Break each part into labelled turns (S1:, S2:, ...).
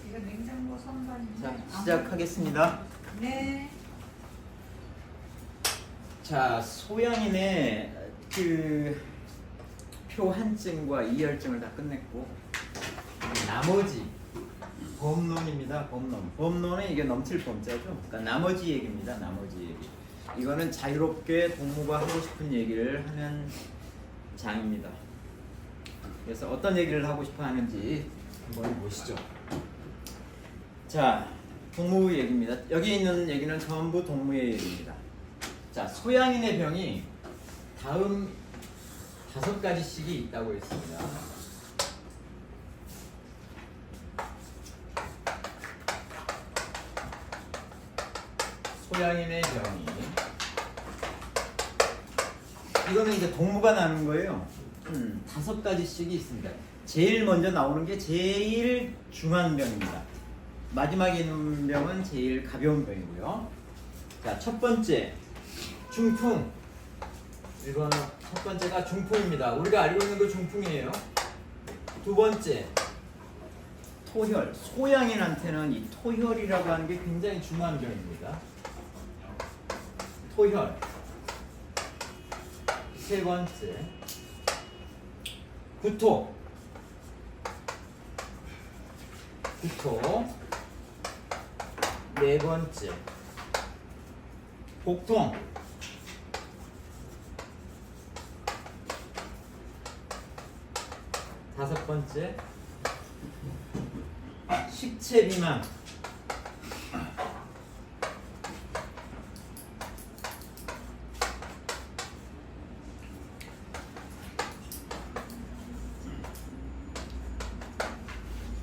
S1: 이거 냉장고 선반인데.
S2: 자, 시작하겠습니다.
S1: 네.
S2: 자, 소양인의 그 표한증과 이열증을 다 끝냈고 나머지 범론입니다. 범론은 이게 넘칠 범자죠. 그러니까 나머지 얘기입니다. 나머지 얘기. 이거는 자유롭게 동무가 하고 싶은 얘기를 하는 장입니다. 그래서 어떤 얘기를 하고 싶어 하는지 한번 보시죠. 자, 동무 얘기입니다. 여기 있는 얘기는 전부 동무의 얘기입니다. 자, 소양인의 병이 다음 5가지씩이 있다고 했습니다. 소양인의 병이 이거는 이제 동무가 나는 거예요. 5가지씩이 있습니다. 제일 먼저 나오는 게 제일 중한 병입니다. 마지막에 있는 병은 제일 가벼운 병이고요. 자, 첫 번째 중풍. 이거는 첫 번째가 중풍입니다. 우리가 알고 있는 거 중풍이에요. 두 번째 토혈. 소양인한테는 이 토혈이라고 하는 게 굉장히 중요한 병입니다. 토혈. 세 번째 구토. 네 번째 복통. 다섯 번째 식체 비만.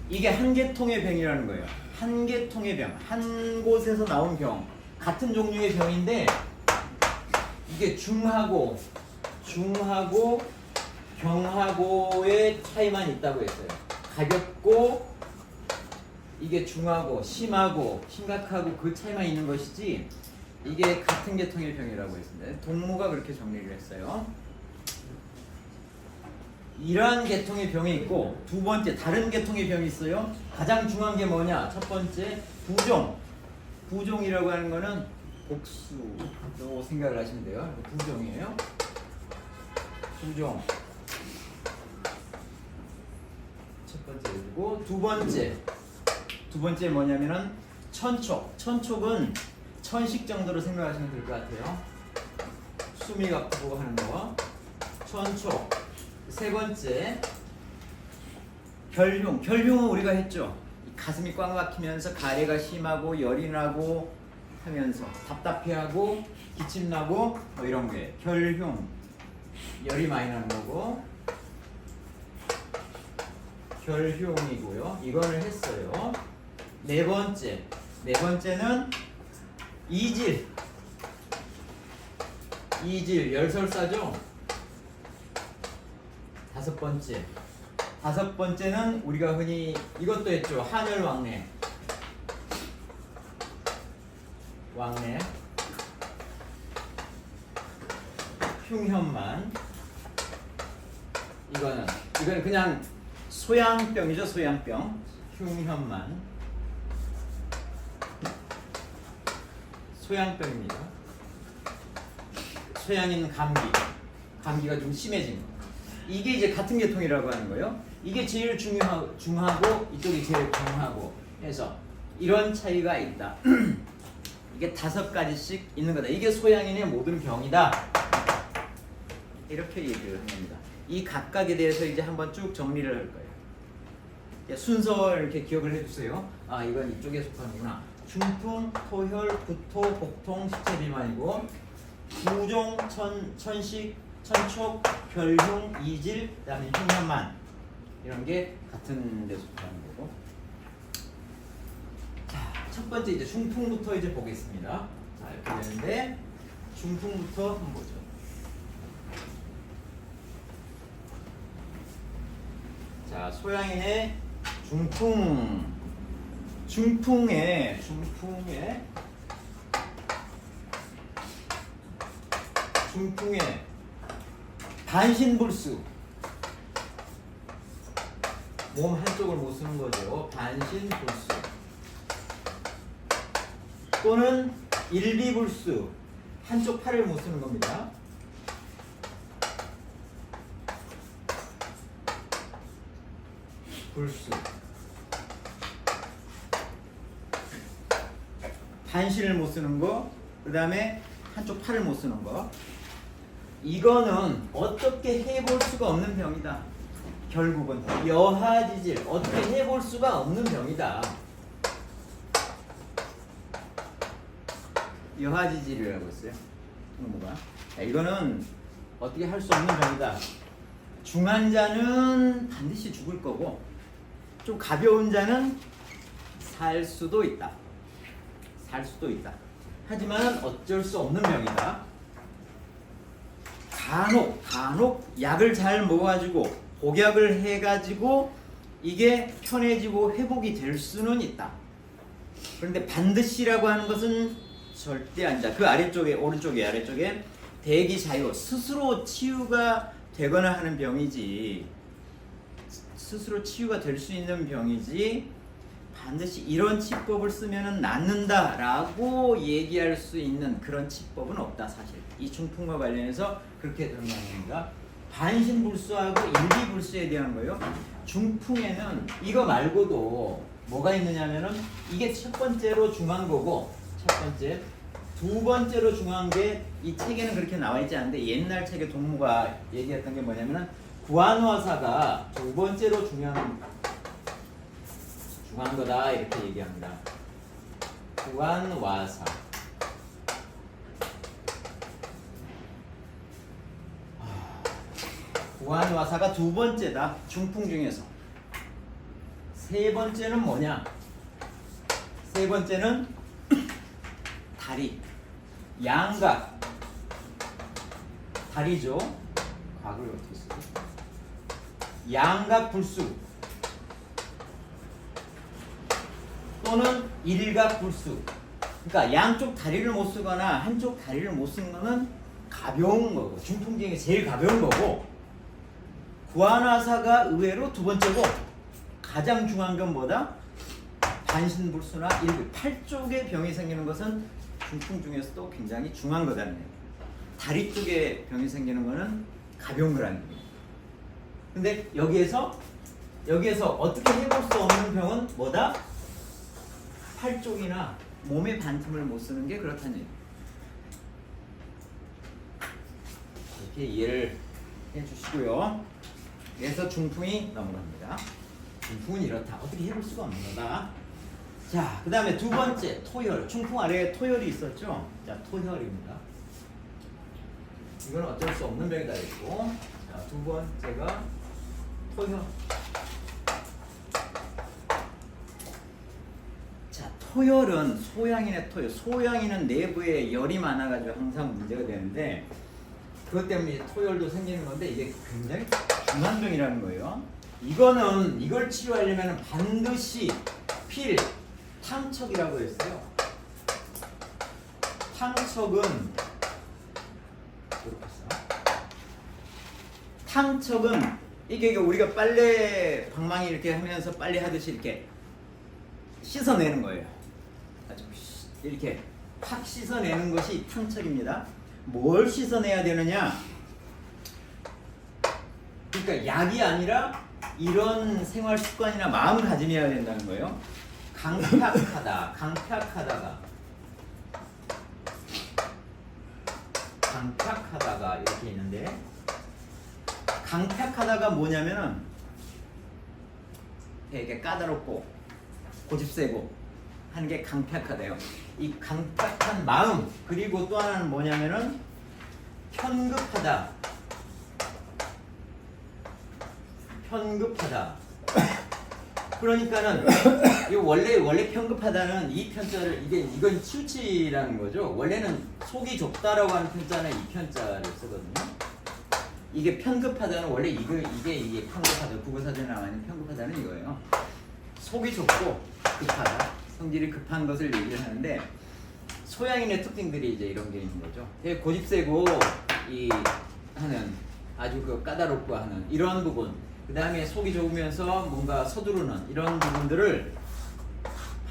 S2: 이게 한 계통의 병이라는 거예요. 한 계통의 병, 한 곳에서 나온 병, 같은 종류의 병인데 이게 중하고 경하고의 차이만 있다고 했어요. 가볍고 이게 중하고 심하고 심각하고 그 차이만 있는 것이지 이게 같은 계통의 병이라고 했습니다. 동무가 그렇게 정리를 했어요. 이러한 계통의 병이 있고 두 번째 다른 계통의 병이 있어요. 가장 중요한 게 뭐냐? 첫 번째 부종. 부종이라고 하는 거는 복수로 생각을 하시면 돼요. 부종이에요. 부종. 첫 번째고 두 번째 뭐냐면은 천촉. 천촉은 천식 정도로 생각하시면 될 것 같아요. 숨이 가쁘고 하는 거. 천촉. 세 번째 결흉. 결흉은 우리가 했죠. 가슴이 꽉 막히면서 가래가 심하고 열이 나고 하면서 답답해하고 기침 나고 뭐 이런 게 결흉. 열이 많이 나는 거고 결흉이고요. 이거를 했어요. 네 번째는 이질. 열설사죠. 다섯 번째는 우리가 흔히 이것도 했죠. 한열 왕래. 흉현만. 이거는 그냥 소양병이죠. 소양병. 흉현만. 소양병입니다. 소양인 감기가 좀 심해진 거. 이게 이제 같은 계통이라고 하는 거예요. 이게 제일 중하고 이쪽이 제일 강하고 해서 이런 차이가 있다. 이게 5가지씩 있는 거다. 이게 소양인의 모든 병이다. 이렇게 얘기를 합니다. 이 각각에 대해서 이제 한번 쭉 정리를 할 거예요. 순서 이렇게 기억을 해주세요. 아, 이건 이쪽에 속하는구나. 중풍, 토혈, 구토, 복통, 식체 비만이고 부종, 천식, 천촉, 결흉, 이질, 그다음에 흉현만 이런 게 같은 데 속하는 거고. 자, 첫 번째 이제 중풍부터 이제 보겠습니다. 자, 이렇게 되는데 중풍부터 한번 보죠. 자, 소양인의 중풍의 반신불수. 몸 한쪽을 못 쓰는 거죠. 반신불수. 또는 일비불수. 한쪽 팔을 못 쓰는 겁니다. 불수. 반신을 못 쓰는 거, 그 다음에 한쪽 팔을 못 쓰는 거. 이거는 어떻게 해볼 수가 없는 병이다. 결국은 여하지질 어떻게 해볼 수가 없는 병이다. 여하지질이라고 했어요. 뭐가? 이거는 어떻게 할 수 없는 병이다. 중한 자는 반드시 죽을 거고 좀 가벼운 자는 살 수도 있다. 살 수도 있다. 하지만 어쩔 수 없는 병이다. 간혹 약을 잘 먹어가지고 복약을 해가지고 이게 편해지고 회복이 될 수는 있다. 그런데 반드시라고 하는 것은 절대 아니다. 그 아래쪽에 오른쪽에 아래쪽에 대기자유 스스로 치유가 되거나 하는 병이지 스스로 치유가 될 수 있는 병이지 반드시 이런 치법을 쓰면 낫는다라고 얘기할 수 있는 그런 치법은 없다. 사실 이 중풍과 관련해서 그렇게 설명합니다. 반신불수하고 일비불수에 대한 거요. 중풍에는 이거 말고도 뭐가 있느냐면은 이게 첫 번째로 중요한 거고 첫 번째 두 번째로 중요한 게 이 책에는 그렇게 나와 있지 않은데 옛날 책에 동무가 얘기했던 게 뭐냐면은 구안화사가 두 번째로 중요한 거다 이렇게 얘기합니다. 구안화사. 구안화사가 두 번째다. 중풍 중에서. 세 번째는 뭐냐? 세 번째는 다리. 양각. 다리죠. 각을 어떻게 쓰죠? 양각 불수. 또는 일각불수. 그러니까 양쪽 다리를 못 쓰거나 한쪽 다리를 못 쓰는 거는 가벼운 거고 중풍 중에 제일 가벼운 거고 구안화사가 의외로 두 번째고 가장 중요한 건 뭐다? 반신불수나 일비 팔 쪽에 병이 생기는 것은 중풍 중에서도 굉장히 중요한 거다는 얘기예요. 다리 쪽에 병이 생기는 거는 가벼운 거라는 얘기예요. 근데 여기에서 어떻게 해볼 수 없는 병은 뭐다? 팔 쪽이나 몸의 반틈을 못 쓰는 게 그렇다는 얘기예요. 이렇게 이해를 해주시고요. 그래서 중풍이 넘어갑니다. 중풍은 이렇다. 어떻게 해볼 수가 없는 거다. 자, 그 다음에 두 번째 토혈. 중풍 아래에 토혈이 있었죠. 자, 토혈입니다. 이건 어쩔 수 없는 병이다 했고, 자, 두 번째가 토혈. 자, 토혈은 소양인의 토혈. 소양인은 내부에 열이 많아가지고 항상 문제가 되는데 그것 때문에 토혈도 생기는 건데 이게 굉장히 중한 병이라는 거예요. 이걸 치료하려면 반드시 필, 탕척이라고 했어요. 탕척은 이게 우리가 빨래 방망이 이렇게 하면서 빨래 하듯이 이렇게 씻어내는 거예요. 아주 이렇게 확 씻어내는 것이 탕척입니다. 뭘 씻어내야 되느냐? 그러니까 약이 아니라 이런 생활 습관이나 마음가짐이어야 된다는 거예요. 강팍하다가 이렇게 있는데 강팍하다가 뭐냐면은 되게 까다롭고 고집세고 하는 게 강팍하대요. 이 강팍한 마음 그리고 또 하나는 뭐냐면은 편급하다. 그러니까는 이 원래 편급하다는 이 편자를 이건 치우치라는 거죠. 원래는 속이 좁다라고 하는 편자는 이 편자를 쓰거든요. 이게 편급하다는 원래 이게 편급하다. 국어사전에 나와 있는 편급하다는 이거예요. 속이 좁고 급하다. 성질이 급한 것을 얘기를 하는데 소양인의 특징들이 이제 이런 게 있는 거죠. 되게 고집세고 하는 아주 까다롭고 하는 이런 부분. 그 다음에 속이 좁으면서 뭔가 서두르는 이런 부분들을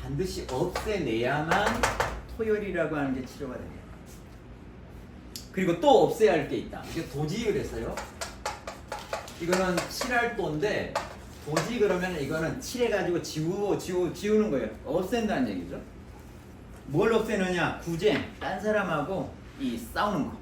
S2: 반드시 없애내야만 토열이라고 하는 게 치료가 됩니다. 그리고 또 없애야 할 게 있다. 이게 도지 그랬어요. 이거는 칠할도인데 도지 그러면 이거는 칠해가지고 지우는 거예요. 없앤다는 얘기죠. 뭘 없애느냐? 구쟁, 딴 사람하고 이 싸우는 거.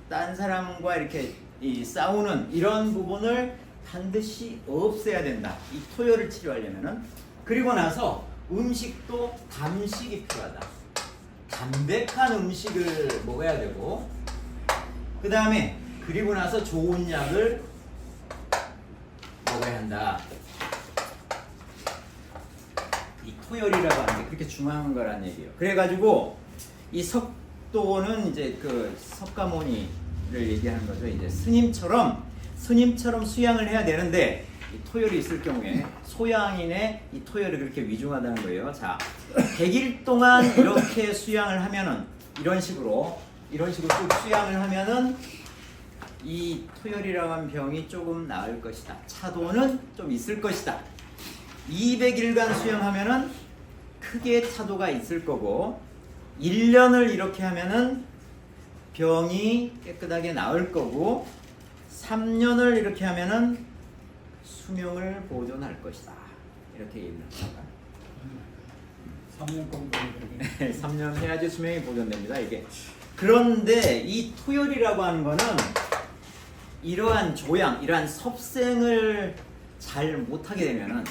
S2: 딴 사람과 이렇게 이 싸우는 이런 부분을 반드시 없애야 된다. 이 토열을 치료하려면은. 그리고 나서 음식도 담식이 필요하다. 담백한 음식을 먹어야 되고, 그 다음에 그리고 나서 좋은 약을 먹어야 한다. 이 토열이라고 하는 게 그렇게 중요한 거란 얘기예요. 그래가지고 이 석도는 이제 그 석가모니를 얘기하는 거죠. 이제 스님처럼 수양을 해야 되는데 이 토열이 있을 경우에 소양인의 이 토열이 그렇게 위중하다는 거예요. 자, 100일 동안 이렇게 수양을 하면은 이런 식으로 쭉 수양을 하면은 이 토열이라고 하는 병이 조금 나을 것이다. 차도는 좀 있을 것이다. 200일간 수양하면은 크게 차도가 있을 거고 1년을 이렇게 하면은 병이 깨끗하게 나을 거고 3년을 이렇게 하면은 수명을 보존할 것이다. 이렇게 얘기를 합니다.
S3: 3년 공부
S2: 3년 해야지 수명이 보존됩니다. 이게. 그런데 이 토열이라고 하는 거는 이러한 조양, 이러한 섭생을 잘 못하게 되면은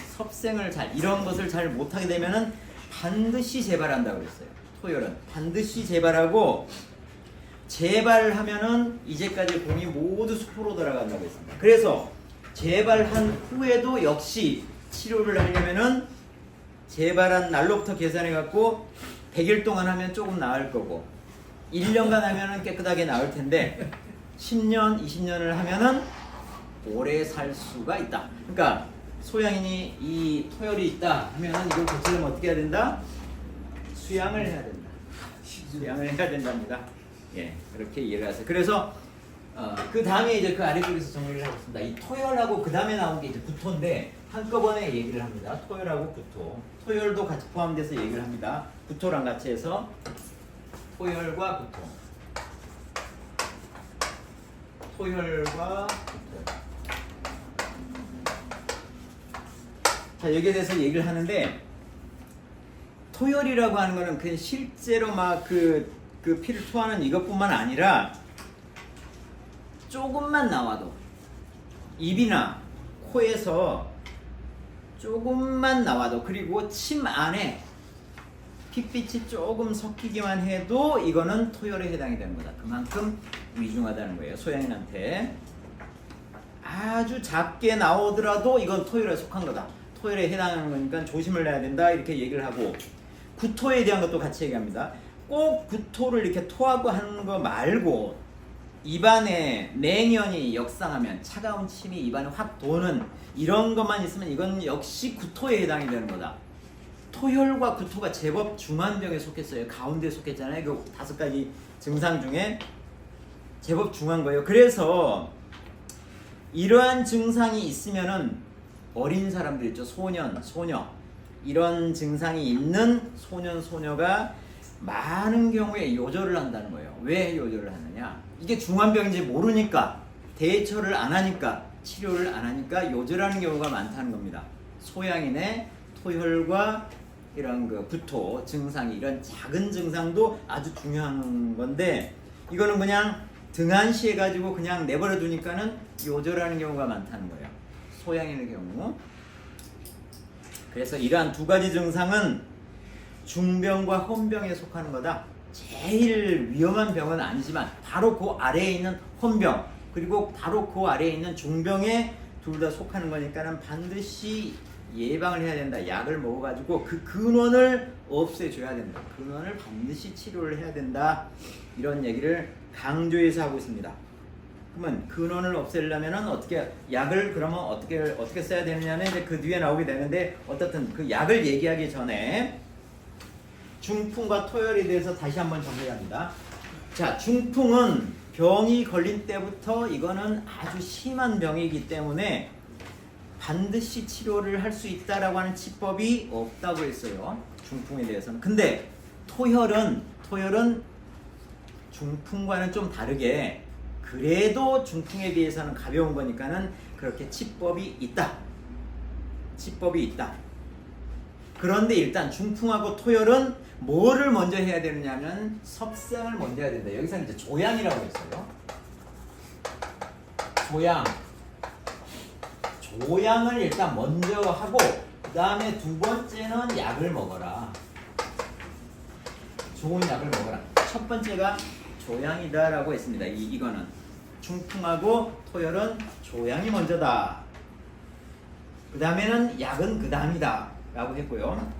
S2: 이런 것을 잘 못하게 되면은 반드시 재발한다고 그랬어요. 토열은 반드시 재발하고 재발하면은 이제까지 공이 모두 숲으로 돌아간다고 했습니다. 그래서 재발한 후에도 역시 치료를 하려면은 재발한 날로부터 계산해 갖고 100일 동안 하면 조금 나을 거고 1년간 하면은 깨끗하게 나을 텐데 10년, 20년을 하면은 오래 살 수가 있다. 그러니까 소양인이 이 토열이 있다 하면은 이걸 고치려면 어떻게 해야 된다? 수양을 해야 된다. 수양을 해야 된답니다. 예, 그렇게 이해를 하세요. 그래서 그 다음에 이제 그 아래쪽에서 정리를 하겠습니다. 이 토열하고 그 다음에 나온 게 이제 구토인데 한꺼번에 얘기를 합니다. 토열하고 구토. 토열도 같이 포함돼서 얘기를 합니다. 구토랑 같이 해서 토열과 구토. 토열과 구토. 자, 여기에 대해서 얘기를 하는데 토열이라고 하는 거는 그냥 실제로 막 그 피를 토하는 이것뿐만 아니라 조금만 나와도 입이나 코에서 조금만 나와도 그리고 침 안에 핏빛이 조금 섞이기만 해도 이거는 토열에 해당이 되는 거다. 그만큼 위중하다는 거예요. 소양인한테 아주 작게 나오더라도 이건 토열에 속한 거다. 토열에 해당하는 거니까 조심을 해야 된다. 이렇게 얘기를 하고 구토에 대한 것도 같이 얘기합니다. 꼭 구토를 이렇게 토하고 하는 거 말고 입안에 냉연이 역상하면 차가운 침이 입안에 확 도는 이런 것만 있으면 이건 역시 구토에 해당이 되는 거다. 토열과 구토가 제법 중한 병에 속했어요. 가운데에 속했잖아요. 그 5가지 증상 중에 제법 중한 거예요. 그래서 이러한 증상이 있으면은 어린 사람들 있죠. 소년, 소녀 이런 증상이 있는 소년, 소녀가 많은 경우에 요절을 한다는 거예요. 왜 요절을 하느냐? 이게 중환병인지 모르니까 대처를 안 하니까 치료를 안 하니까 요절하는 경우가 많다는 겁니다. 소양인의 토혈과 이런 그 구토 증상이 이런 작은 증상도 아주 중요한 건데 이거는 그냥 등한시해 가지고 그냥 내버려 두니까는 요절하는 경우가 많다는 거예요. 소양인의 경우. 그래서 이러한 2가지 증상은 중병과 혼병에 속하는 거다. 제일 위험한 병은 아니지만 바로 그 아래에 있는 혼병 그리고 바로 그 아래에 있는 중병에 둘 다 속하는 거니까는 반드시 예방을 해야 된다. 약을 먹어가지고 그 근원을 없애줘야 된다. 근원을 반드시 치료를 해야 된다. 이런 얘기를 강조해서 하고 있습니다. 그러면 근원을 없애려면은 어떻게 약을 그러면 어떻게 써야 되느냐는 이제 그 뒤에 나오게 되는데 어떻든 그 약을 얘기하기 전에 중풍과 토열에 대해서 다시 한번 정리합니다. 자, 중풍은 병이 걸린 때부터 이거는 아주 심한 병이기 때문에 반드시 치료를 할 수 있다라고 하는 치법이 없다고 했어요. 중풍에 대해서는. 근데 토혈은 중풍과는 좀 다르게 그래도 중풍에 비해서는 가벼운 거니까는 그렇게 치법이 있다. 그런데 일단 중풍하고 토혈은 뭐를 먼저 해야 되느냐면 섭생을 먼저 해야 된다. 여기서 이제 조양이라고 했어요. 조양을 일단 먼저 하고 그 다음에 두 번째는 약을 먹어라. 좋은 약을 먹어라. 첫 번째가 조양이다라고 했습니다. 이거는 중풍하고 토혈은 조양이 먼저다. 그 다음에는 약은 그 다음이다 라고 했고요.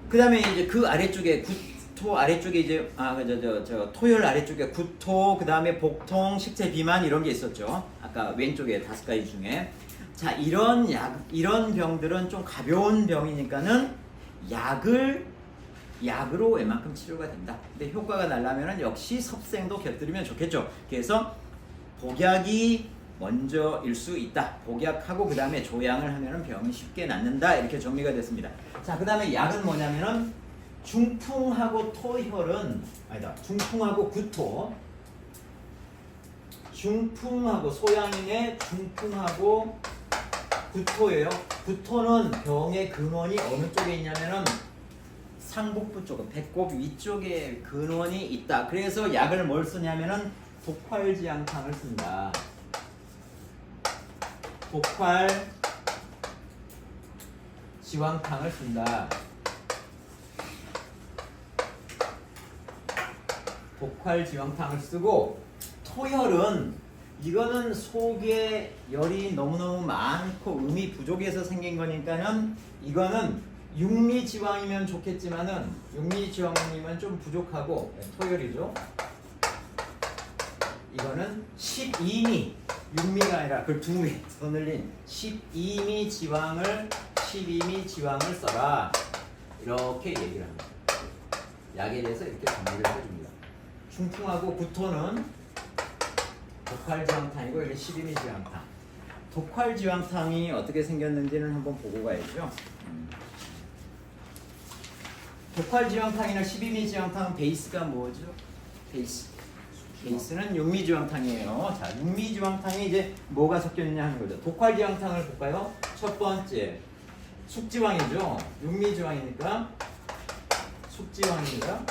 S2: 그 다음에 이제 그 아래쪽에 구토 아래쪽에 이제 토혈 아래쪽에 구토, 그 다음에 복통, 식체 비만 이런 게 있었죠. 아까 왼쪽에 5가지 중에. 자, 이런 병들은 좀 가벼운 병이니까는 약으로 웬만큼 치료가 된다. 근데 효과가 나려면 역시 섭생도 곁들이면 좋겠죠. 그래서 복약이 먼저일 수 있다. 복약하고 그 다음에 조양을 하면은 병이 쉽게 낫는다. 이렇게 정리가 됐습니다. 자, 그 다음에 약은 뭐냐면은 중풍하고 토혈은 아니다. 중풍하고 구토. 중풍하고 소양인의 중풍하고 구토예요. 구토는 병의 근원이 어느 쪽에 있냐면은 상복부 쪽, 배꼽 위쪽에 근원이 있다. 그래서 약을 뭘 쓰냐면은 독활지향탕을 쓴다. 독활지황탕을 쓴다. 독활지황탕을 쓰고 토혈은 이거는 속에 열이 너무너무 많고 음이 부족해서 생긴 거니까는 이거는 육미지왕이면 좋겠지만은 육미지왕이면 좀 부족하고 토혈이죠. 이거는 12미 6미가 아니라 그 2미 서늘린 12미 지왕을 써라. 이렇게 얘기를 합니다. 약에 대해서 이렇게 정리를 해줍니다. 중풍하고 구토는 독활지황탕이고 이게 12미 지황탕. 독활지황탕이 어떻게 생겼는지는 한번 보고 가야죠. 독활지황탕이나 12미 지황탕은 베이스가 뭐죠? 베이스는 육미지황탕이에요. 자, 육미지황탕에 이제 뭐가 섞여 있냐 하는 거죠. 독활지황탕을 볼까요? 첫 번째 숙지황이죠. 육미지황이니까 숙지황입니다.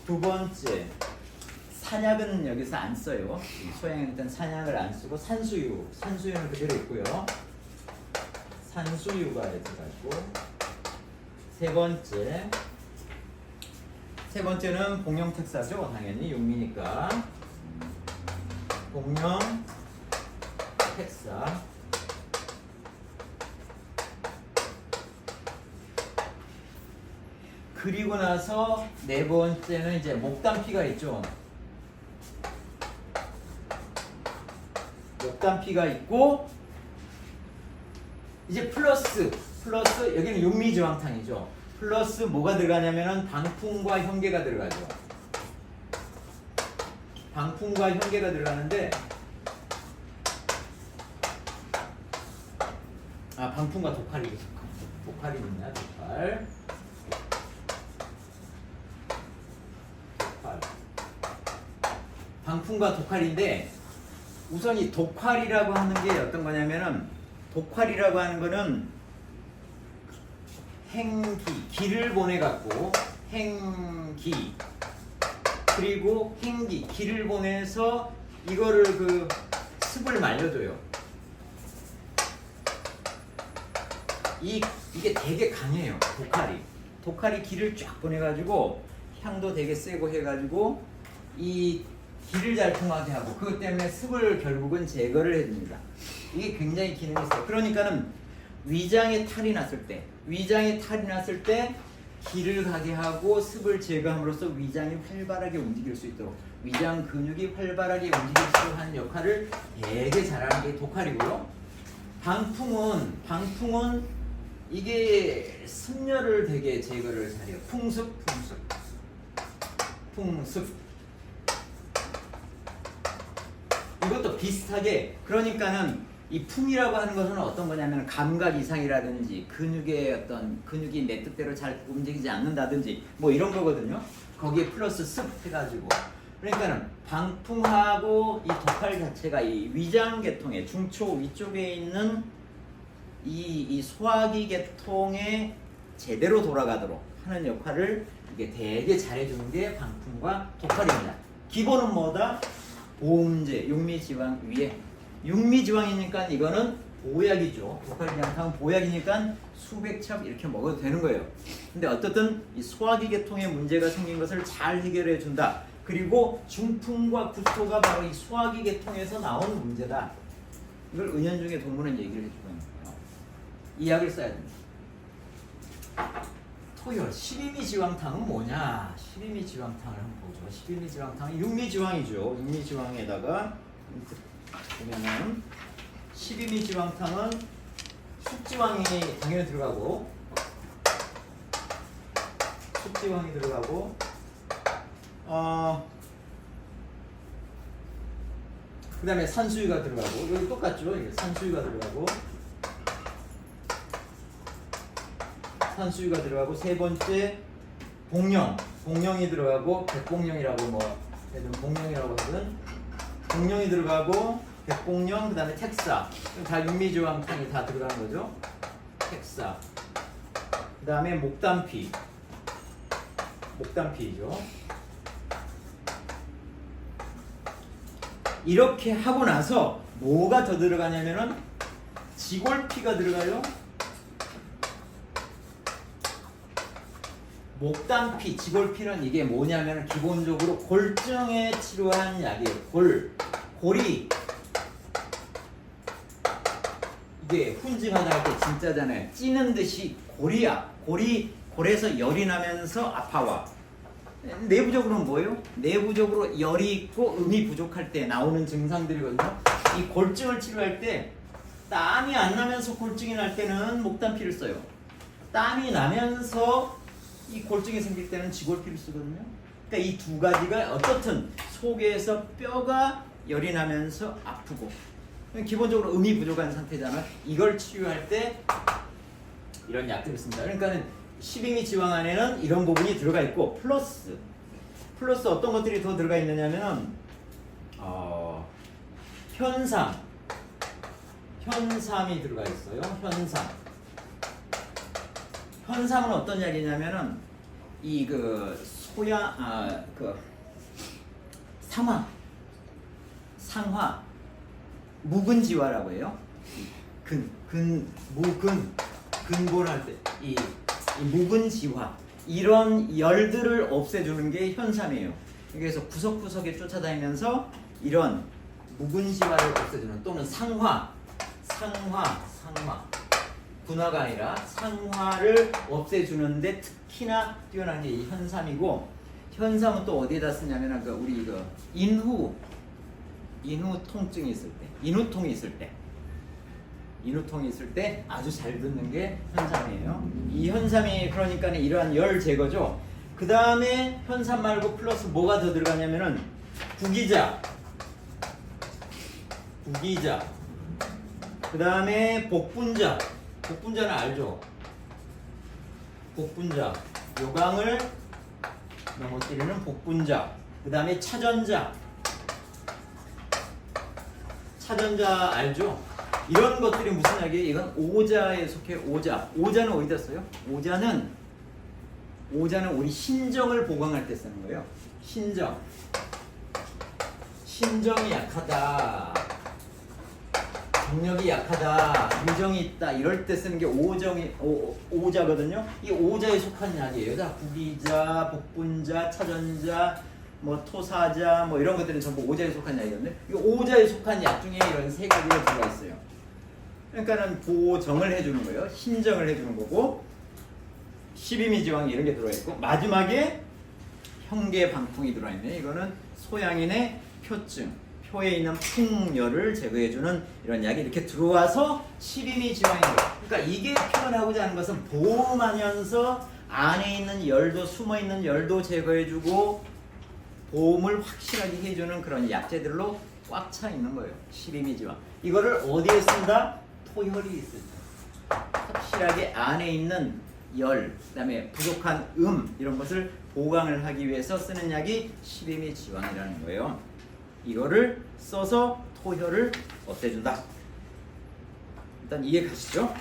S2: 두 번째 산약은 여기서 안 써요. 소양은 일단 산약을 안 쓰고 산수유는 그대로 있고요. 산수유가 들어가고 세 번째는 복령택사죠. 당연히 육미니까 복령택사. 그리고 나서 네 번째는 이제 목단피가 있죠. 목단피가 있고 이제 플러스 여기는 육미지황탕이죠. 플러스 뭐가 들어가냐면은 방풍과 현계가 들어가죠. 방풍과 현계가 들어가는데 방풍과 독활이 있냐? 독활. 방풍과 독활인데 우선 이 독활이라고 하는 게 어떤 거냐면은 독활이라고 하는 거는 기를 보내갖고 그리고 기를 보내서 이거를 그 습을 말려줘요. 이게 되게 강해요. 독활이 기를 쫙 보내가지고 향도 되게 세고 해가지고 이 기를 잘 통하게 하고 그것 때문에 습을 결국은 제거를 해줍니다. 이게 굉장히 기능이 있어요. 그러니까는 위장에 탈이 났을 때 기를 가게 하고 습을 제거함으로써 위장이 활발하게 움직일 수 있도록 위장 근육이 활발하게 움직일 수 있는 역할을 되게 잘하는 게 독활이고요. 방풍은 이게 습열을 되게 제거를 잘해요. 풍습. 이것도 비슷하게 그러니까는 이 풍이라고 하는 것은 어떤 거냐면 감각 이상이라든지 근육이 내 뜻대로 잘 움직이지 않는다든지 뭐 이런 거거든요. 거기에 플러스 습 해가지고 그러니까는 방풍하고 이 독할 자체가 이 위장 계통의 중초 위쪽에 있는 이 소화기 계통에 제대로 돌아가도록 하는 역할을 이게 되게 잘해주는 게 방풍과 독할입니다. 기본은 뭐다? 보음제, 육미지왕 위에 육미지왕이니까 이거는 보약이죠. 독할지향탕은 보약이니까 수백 첩 이렇게 먹어도 되는 거예요. 근데 어떻든 이 소화기 계통에 문제가 생긴 것을 잘 해결해 준다. 그리고 중풍과 구토가 바로 이 소화기 계통에서 나온 문제다. 이걸 은연중에 동문은 얘기를 해주고 있는 거예요. 이 약을 써야 됩니다. 토열, 십이미지왕탕은 뭐냐? 십이미지왕탕을 한번 보죠. 십이미지왕탕은 육미지왕이죠. 육미지왕에다가 보면은 십이미지왕탕은 숙지왕이 당연히 들어가고 숙지왕이 들어가고 그 다음에 산수유가 들어가고 여기 똑같죠. 산수유가 들어가고 산수유가 들어가고 세 번째 복령이 들어가고 백복령이라고 뭐 예를 들면 복령이라고 하든 복령이 들어가고 백복령 그 다음에 택사 다 육미지왕탕이 다 들어가는 거죠. 택사 그 다음에 목단피이죠. 이렇게 하고 나서 뭐가 더 들어가냐면은 지골피가 들어가요. 목단피, 지골피는 이게 뭐냐면 기본적으로 골증에 치료한 약이에요. 골이 이게 훈증하다 할 때 진짜잖아요. 찌는 듯이 골이야. 골에서 열이 나면서 아파와. 내부적으로는 뭐예요? 내부적으로 열이 있고 음이 부족할 때 나오는 증상들이거든요. 이 골증을 치료할 때 땀이 안 나면서 골증이 날 때는 목단피를 써요. 땀이 나면서 이 골증이 생길 때는 지골피를 쓰거든요. 그러니까 이 두 가지가 어떻든 속에서 뼈가 열이 나면서 아프고 기본적으로 음이 부족한 상태잖아. 이걸 치료할 때 이런 약들을 씁니다. 그러니까는 십이미지왕 안에는 이런 부분이 들어가 있고 플러스 어떤 것들이 더 들어가 있느냐면 현삼이 들어가 있어요. 현삼은 어떤 약이냐면은 이 상화 묵은지화라고 해요. 근본할 때 이 묵은지화 이런 열들을 없애주는 게 현삼이에요. 그래서 구석구석에 쫓아다니면서 이런 묵은지화를 없애주는 또는 상화 분화가 아니라 상화를 없애주는데 특히나 뛰어난 게 이 현삼이고 현삼은 또 어디에다 쓰냐면 우리 인후 통증이 있을 때 인후통이 있을 때 아주 잘 듣는 게 현삼이에요. 이 현삼이 그러니까 이러한 열 제거죠. 그 다음에 현삼 말고 플러스 뭐가 더 들어가냐면은 구기자 그 다음에 복분자는 알죠? 복분자 요강을 넘어뜨리는 복분자 그 다음에 차전자 알죠? 이런 것들이 무슨 약이에요? 이건 오자에 속해. 오자는 어디다 써요? 오자는 우리 신정을 보강할 때 쓰는 거예요. 신정이 약하다, 정력이 약하다, 유정이 있다 이럴 때 쓰는 게 오자거든요. 이 오자에 속한 약이에요. 자, 구기자, 복분자, 차전자, 뭐 토사자 뭐 이런 것들은 전부 오자에 속한 약이거든요. 이 오자에 속한 약 중에 이런 세 가지가 들어가 있어요. 그러니까는 보정을 해주는 거예요. 신정을 해주는 거고 십이미지왕 이런 게 들어가 있고 마지막에 형계방풍이 들어가 있네. 이거는 소양인의 표에 있는 풍열을 제거해주는 이런 약이 이렇게 들어와서 십이미지왕이에요. 그러니까 이게 표현하고자 하는 것은 보험하면서 안에 있는 열도 숨어있는 열도 제거해주고 보험을 확실하게 해주는 그런 약재들로 꽉 차 있는 거예요. 12미 지방. 이거를 어디에 쓴다? 토혈이 있을 때. 확실하게 안에 있는 열, 그다음에 부족한 이런 것을 보강을 하기 위해서 쓰는 약이 12미 지방이라는 거예요. 이거를 써서 토혈을 없애준다. 일단 이해 가시죠? 자,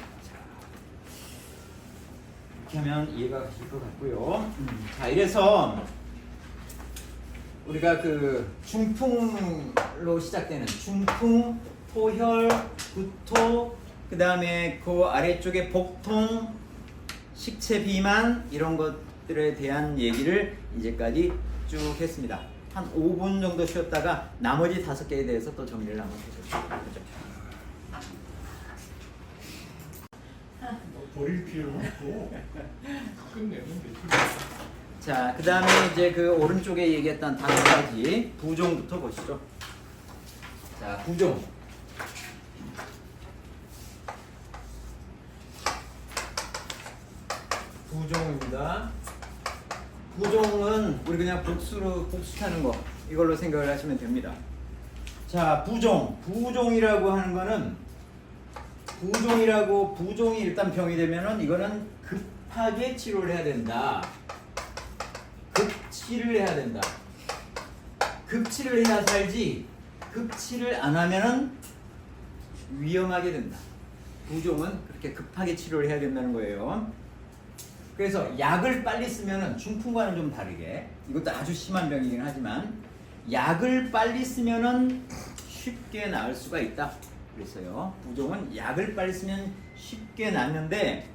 S2: 이렇게 하면 이해가 가실 것 같고요. 자, 이래서 우리가 그 중풍로 시작되는 중풍, 토혈, 구토, 그 다음에 그 아래쪽에 복통, 식체 비만 이런 것들에 대한 얘기를 이제까지 쭉 했습니다. 한 5분 정도 쉬었다가 나머지 5개에 대해서 또 정리를 한번 해보죠.
S3: 버릴 필요는 없고 끝내면 되지.
S2: 자, 그 다음에 이제 그 오른쪽에 얘기했던 5가지 부종부터 보시죠. 자, 부종. 부종입니다. 부종은 우리 그냥 복수하는 거 이걸로 생각을 하시면 됩니다. 자, 부종이라고 하는 거는 부종이 일단 병이 되면은 이거는 급하게 치료를 해야 된다. 급치를 해야 된다. 급치를 해야 살지. 급치를 안 하면은 위험하게 된다. 부종은 그렇게 급하게 치료를 해야 된다는 거예요. 그래서 약을 빨리 쓰면은 중풍과는 좀 다르게 이것도 아주 심한 병이긴 하지만 약을 빨리 쓰면은 쉽게 나을 수가 있다. 그랬어요. 부종은 약을 빨리 쓰면 쉽게 낫는데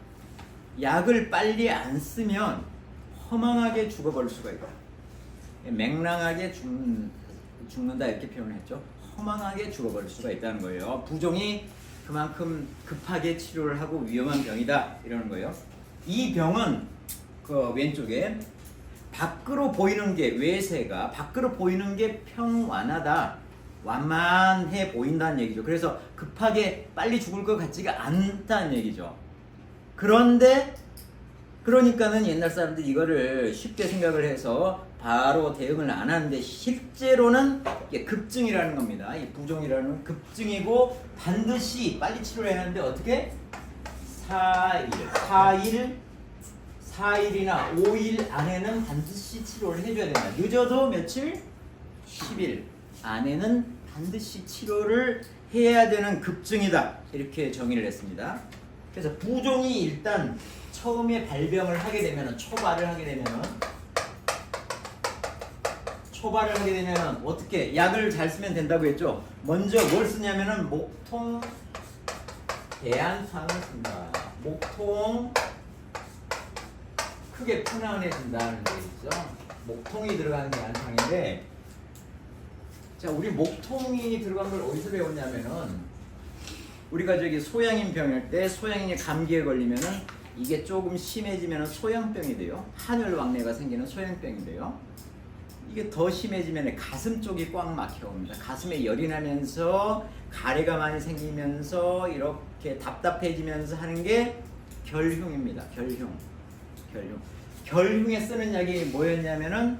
S2: 약을 빨리 안 쓰면 허망하게 죽어버릴 수가 있다. 맹랑하게 죽는다 이렇게 표현했죠. 허망하게 죽어버릴 수가 있다는 거예요. 부종이 그만큼 급하게 치료를 하고 위험한 병이다 이러는 거예요. 이 병은 그 왼쪽에 밖으로 보이는 게 외세가 밖으로 보이는 게 평완하다. 완만해 보인다는 얘기죠. 그래서 급하게 빨리 죽을 것 같지가 않다는 얘기죠. 그러니까는 옛날 사람들이 이거를 쉽게 생각을 해서 바로 대응을 안 하는데 실제로는 이게 급증이라는 겁니다. 이 부종이라는 급증이고 반드시 빨리 치료를 해야 하는데 어떻게? 4일이나 5일 안에는 반드시 치료를 해줘야 된다. 늦어도 며칠? 10일 안에는 반드시 치료를 해야 되는 급증이다. 이렇게 정의를 했습니다. 그래서 부종이 일단 처음에 발병을 하게 되면 초발을 하게 되면 어떻게 약을 잘 쓰면 된다고 했죠. 먼저 뭘 쓰냐면은 목통 대안탕을 씁니다. 목통 크게 편안해진다는 얘기죠. 목통이 들어가는 대안탕인데, 자, 우리 목통이 들어간 걸 어디서 배웠냐면은 우리가 저기 소양인 병일 때 소양인이 감기에 걸리면은 이게 조금 심해지면은 소양병이 돼요. 한혈왕래가 생기는 소양병인데요. 이게 더 심해지면 가슴 쪽이 꽉 막혀옵니다. 가슴에 열이 나면서 가래가 많이 생기면서 이렇게 답답해지면서 하는 게 결흉입니다. 결흉에 쓰는 약이 뭐였냐면은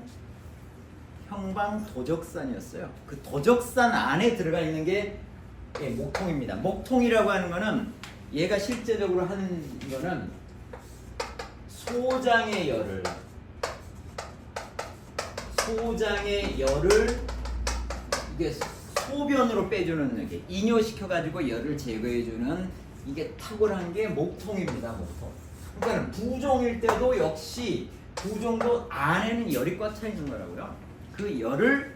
S2: 형방도적산이었어요. 그 도적산 안에 들어가 있는 게 목통입니다. 목통이라고 하는 거는 얘가 실제적으로 하는 거는 소장의 열을 이게 소변으로 빼주는 이게 이뇨시켜가지고 열을 제거해주는 이게 탁월한 게 목통입니다. 목통. 그러니까 부종일 때도 역시 부종도 안에는 열이 꽉 차 있는 거라고요. 그 열을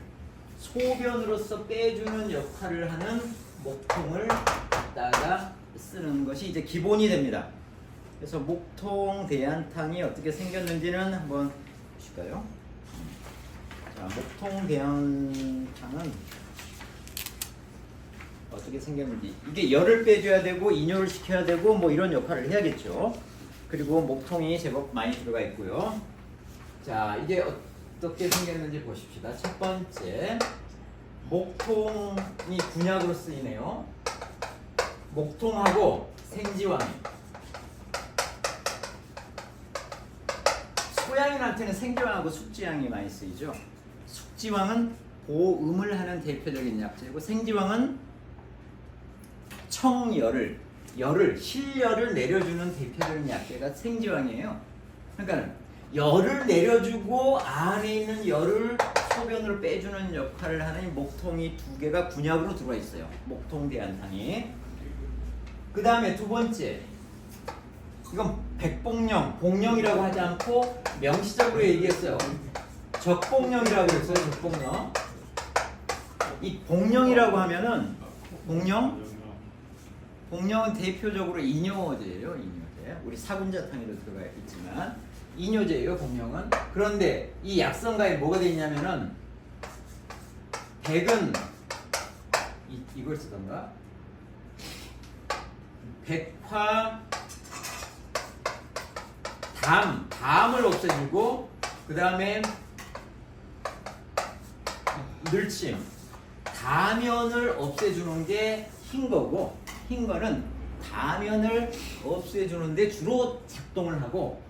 S2: 소변으로서 빼주는 역할을 하는 목통을 갖다가 쓰는 것이 이제 기본이 됩니다. 그래서 목통 대안탕이 어떻게 생겼는지는 한번 보실까요? 자, 목통 대안탕은 어떻게 생겼는지, 이게 열을 빼줘야 되고 이뇨를 시켜야 되고 뭐 이런 역할을 해야겠죠. 그리고 목통이 제법 많이 들어가 있고요. 자, 이게 어떻게 생겼는지 보십시다. 첫 번째, 목통이 군약으로 쓰이네요. 목통하고 생지왕이. 소양인한테는 생지왕하고 숙지왕이 많이 쓰이죠. 숙지왕은 보음을 하는 대표적인 약재고 생지왕은 실열을 내려주는 대표적인 약재가 생지왕이에요. 그러니까 열을 내려주고 안에 있는 열을 소변으로 빼주는 역할을 하는 목통이 두 개가 군약으로 들어와 있어요. 목통 대한탕이. 그 다음에 두 번째, 이건 백복령, 복령이라고 하지 않고 명시적으로 얘기했어요. 적복령이라고 했어요. 적복령. 이 복령이라고 하면은 복령은 대표적으로 이뇨제예요. 이뇨제. 우리 사군자탕에도 들어가 있지만 이뇨제예요. 복령은. 그런데 이 약성가에 뭐가 돼 있냐면은 백은 이걸 쓰던가. 백화 담을 없애주고 그 다음에 늘침 다면을 없애주는 게 흰 거고 흰 거는 다면을 없애주는데 주로 작동을 하고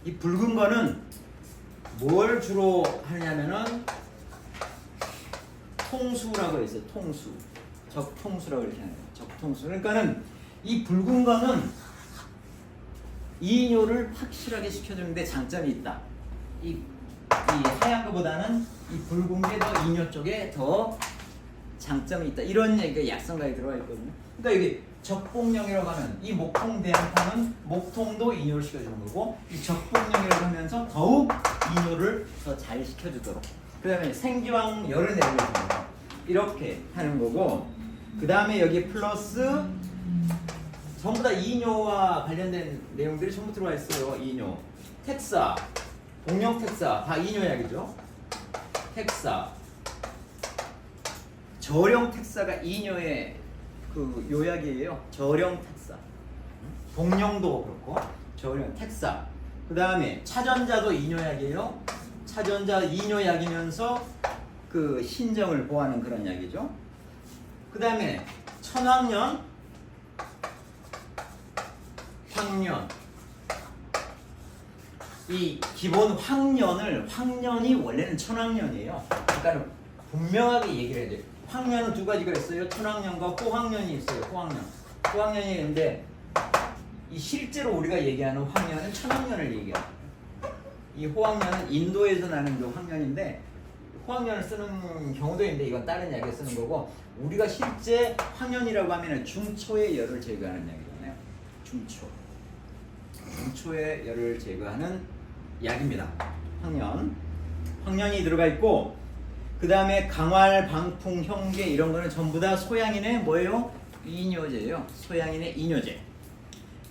S2: 이 붉은 거는 뭘 주로 하냐면은 통수라고 했어요. 통수 적통수라고 이렇게 하는 거예요. 적통수. 그러니까는 이 붉은 거는 이뇨를 확실하게 시켜주는데 장점이 있다. 이 하얀 거보다는 이 붉은 게 더 이뇨 쪽에 더 장점이 있다. 이런 얘기가 약성가에 들어가 있거든요. 그러니까 여기 적복령이라고 하면 이 목통 대한탕은 목통도 이뇨를 시켜주는 거고 이 적복령이라고 하면서 더욱 이뇨를 더 잘 시켜주도록. 그 다음에 생지왕 열을 내려주는 거. 이렇게 하는 거고 그 다음에 여기 플러스 전부 다 이뇨와 관련된 내용들이 전부 들어와 있어요. 이뇨, 텍사, 복령 텍사 다 이뇨약이죠. 텍사, 저령 텍사가 이뇨의 그 요약이에요. 저령 텍사. 복령도 그렇고 저령 텍사. 그 다음에 차전자도 이뇨약이에요. 차전자 이뇨약이면서 그 신정을 보호하는 그런 약이죠. 그 다음에 천황년, 황년. 이 기본 황년이 원래는 천황년이에요. 그러니까 분명하게 얘기를 해야 돼요. 황년은 두 가지가 있어요. 천황년과 호황년이 있어요. 호황년이 있는데 이 실제로 우리가 얘기하는 황년은 천황년을 얘기해요. 이 호황년은 인도에서 나는 그 황년인데 호황년을 쓰는 경우도 있는데 이건 다른 약에 쓰는 거고 우리가 실제 황년이라고 하면 중초의 열을 제거하는 약이잖아요. 중초의 열을 제거하는 약입니다. 황년이 들어가 있고 그 다음에 강활, 방풍, 형계 이런 거는 전부 다 소양인의 뭐예요? 이뇨제예요. 소양인의 이뇨제.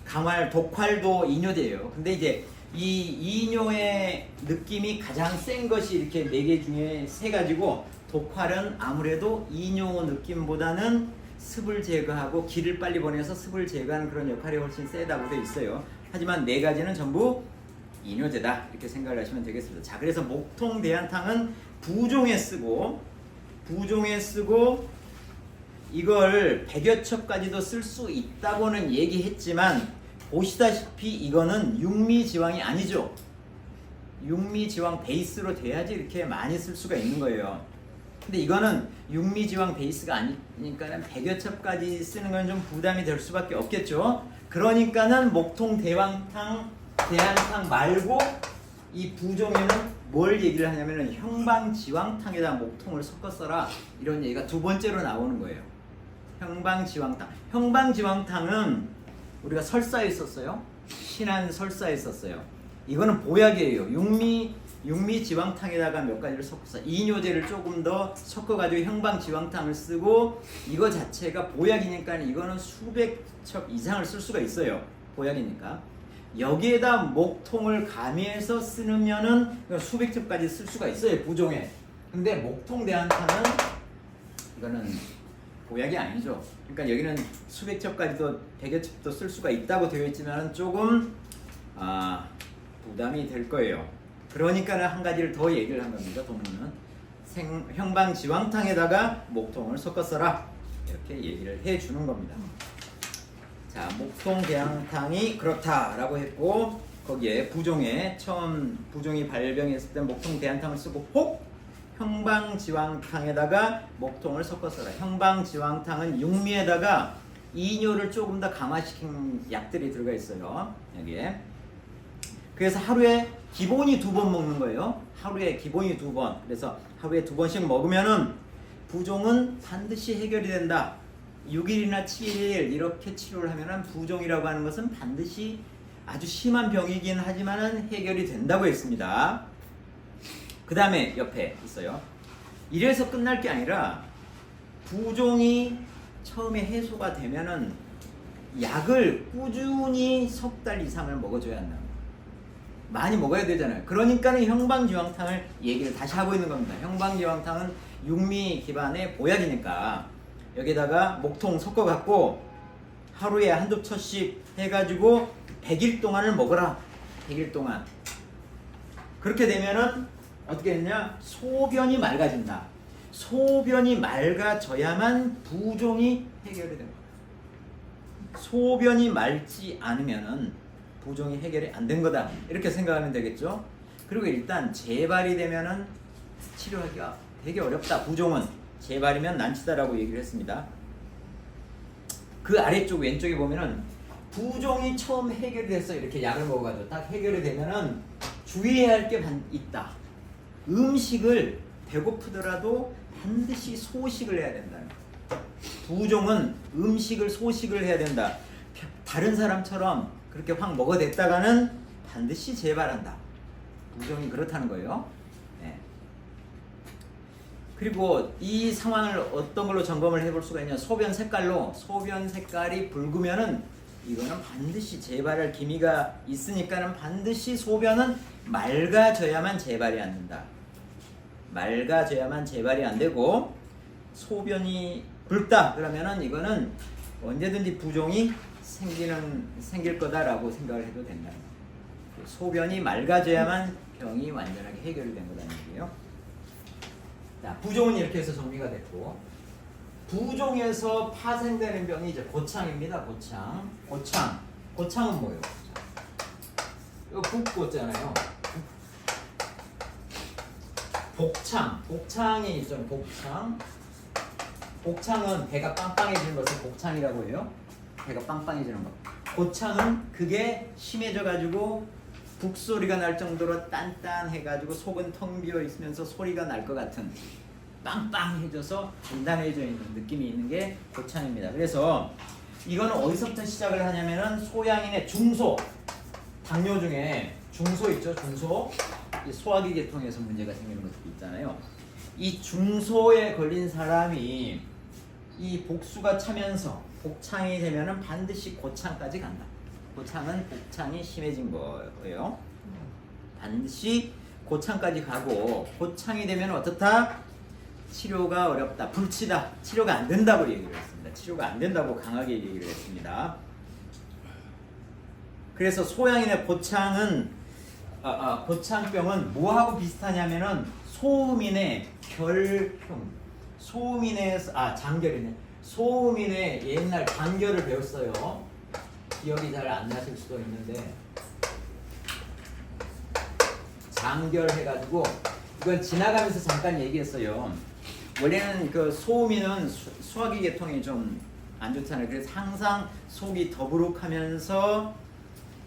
S2: 강활, 독활도 이뇨제예요. 근데 이제 이 이뇨의 느낌이 가장 센 것이 이렇게 4개 중에 3가지고 독활은 아무래도 이뇨 느낌보다는 습을 제거하고 기를 빨리 보내서 습을 제거하는 그런 역할이 훨씬 세다고 되어 있어요. 하지만 4가지는 전부 이뇨제다 이렇게 생각을 하시면 되겠습니다. 자, 그래서 목통 대한탕은 부종에 쓰고 이걸 100여 첩까지도 쓸 수 있다고는 얘기했지만 보시다시피 이거는 육미지왕이 아니죠. 육미지왕 베이스로 돼야지 이렇게 많이 쓸 수가 있는 거예요. 근데 이거는 육미지왕 베이스가 아니니까는 100여 첩까지 쓰는 건 좀 부담이 될 수밖에 없겠죠. 그러니까는 목통 대한탕 말고 이 부종에는 뭘 얘기를 하냐면은 형방지왕탕에다 목통을 섞어 써라 이런 얘기가 두 번째로 나오는 거예요. 형방지왕탕은 우리가 설사에 썼어요. 신안 설사에 썼어요. 이거는 보약이에요. 육미지왕탕에다가 몇 가지를 섞어서 이뇨제를 조금 더 섞어가지고 형방지왕탕을 쓰고 이거 자체가 보약이니까 이거는 수백 첩 이상을 쓸 수가 있어요. 보약이니까. 여기에다 목통을 가미해서 쓰면은 수백 첩까지 쓸 수가 있어요. 부종에. 근데 목통 대한탕은 이거는 보약이 아니죠. 그러니까 여기는 수백 첩까지도 100여 첩도 쓸 수가 있다고 되어 있지만 조금 부담이 될 거예요. 그러니까 한 가지를 더 얘기를 한 겁니다. 동문은 형방지왕탕에다가 목통을 섞어 써라 이렇게 얘기를 해주는 겁니다. 자, 목통 대한탕이 그렇다라고 했고 거기에 부종에 처음 부종이 발병했을 때 목통 대한탕을 쓰고 혹 형방지왕탕에다가 목통을 섞어 써라. 형방지왕탕은 육미에다가 이뇨를 조금 더 강화시킨 약들이 들어가 있어요. 여기에. 그래서 하루에 기본이 2번 먹는 거예요. 하루에 기본이 2번. 그래서 하루에 2번씩 먹으면은 부종은 반드시 해결이 된다. 6일이나 7일 이렇게 치료를 하면은 부종이라고 하는 것은 반드시 아주 심한 병이긴 하지만은 해결이 된다고 했습니다. 그 다음에 옆에 있어요. 이래서 끝날 게 아니라 부종이 처음에 해소가 되면은 약을 꾸준히 석 달 이상을 먹어줘야 한다. 많이 먹어야 되잖아요. 그러니까는 형방지왕탕을 얘기를 다시 하고 있는 겁니다. 형방지왕탕은 육미 기반의 보약이니까 여기다가 목통 섞어갖고 하루에 한두 첩씩 해가지고 100일 동안을 먹어라. 100일 동안. 그렇게 되면은 어떻게 했냐? 소변이 맑아진다. 소변이 맑아져야만 부종이 해결이 됩니다. 소변이 맑지 않으면은 부종이 해결이 안 된 거다. 이렇게 생각하면 되겠죠. 그리고 일단 재발이 되면은 치료하기가 되게 어렵다. 부종은 재발이면 난치다라고 얘기를 했습니다. 그 아래쪽 왼쪽에 보면은 부종이 처음 해결이 됐어. 이렇게 약을 먹어가지고 딱 해결이 되면은 주의해야 할 게 있다. 음식을 배고프더라도 반드시 소식을 해야 된다. 부종은 음식을 소식을 해야 된다. 다른 사람처럼 그렇게 확 먹어댔다가는 반드시 재발한다. 부종이 그렇다는 거예요. 네. 그리고 이 상황을 어떤 걸로 점검을 해볼 수가 있냐? 소변 색깔로. 소변 색깔이 붉으면은 이거는 반드시 재발할 기미가 있으니까는 반드시 소변은 맑아져야만 재발이 안 된다. 맑아져야만 재발이 안 되고 소변이 붉다 그러면은 이거는 언제든지 부종이 생길 거다라고 생각을 해도 된다. 소변이 맑아져야만 병이 완전하게 해결이 된 거라는 얘기예요. 자, 부종은 이렇게 해서 정리가 됐고, 부종에서 파생되는 병이 이제 고창입니다. 고창은 뭐예요? 이거 북고잖아요. 복창이 있죠. 복창은 배가 빵빵해지는 것을 복창이라고 해요. 배가 빵빵해지는 것. 고창은 그게 심해져 가지고 북소리가 날 정도로 단단해 가지고 속은 텅 비어 있으면서 소리가 날 것 같은 빵빵해져서 단단해져 있는 느낌이 있는 게 고창입니다. 그래서 이거는 어디서부터 시작을 하냐면은 소양인의 중소, 당뇨 중에 중소 있죠. 중소. 이 소화기 계통에서 문제가 생기는 것도 있잖아요. 이 중소에 걸린 사람이 이 복수가 차면서 복창이 되면은 반드시 고창까지 간다. 고창은 복창이 심해진 거예요. 반드시 고창까지 가고, 고창이 되면 어떻다? 치료가 어렵다, 불치다, 치료가 안 된다고 얘기를 했습니다. 치료가 안 된다고 강하게 얘기를 했습니다. 그래서 소양인의 고창은 고창병은 뭐하고 비슷하냐면은 소음인의 결흉, 장결이네. 소음인의 옛날 장결을 배웠어요. 기억이 잘 안 나실 수도 있는데, 장결 해가지고 이건 지나가면서 잠깐 얘기했어요. 원래는 그 소음인은 소화기 계통이 좀 안 좋잖아요. 그래서 항상 속이 더부룩하면서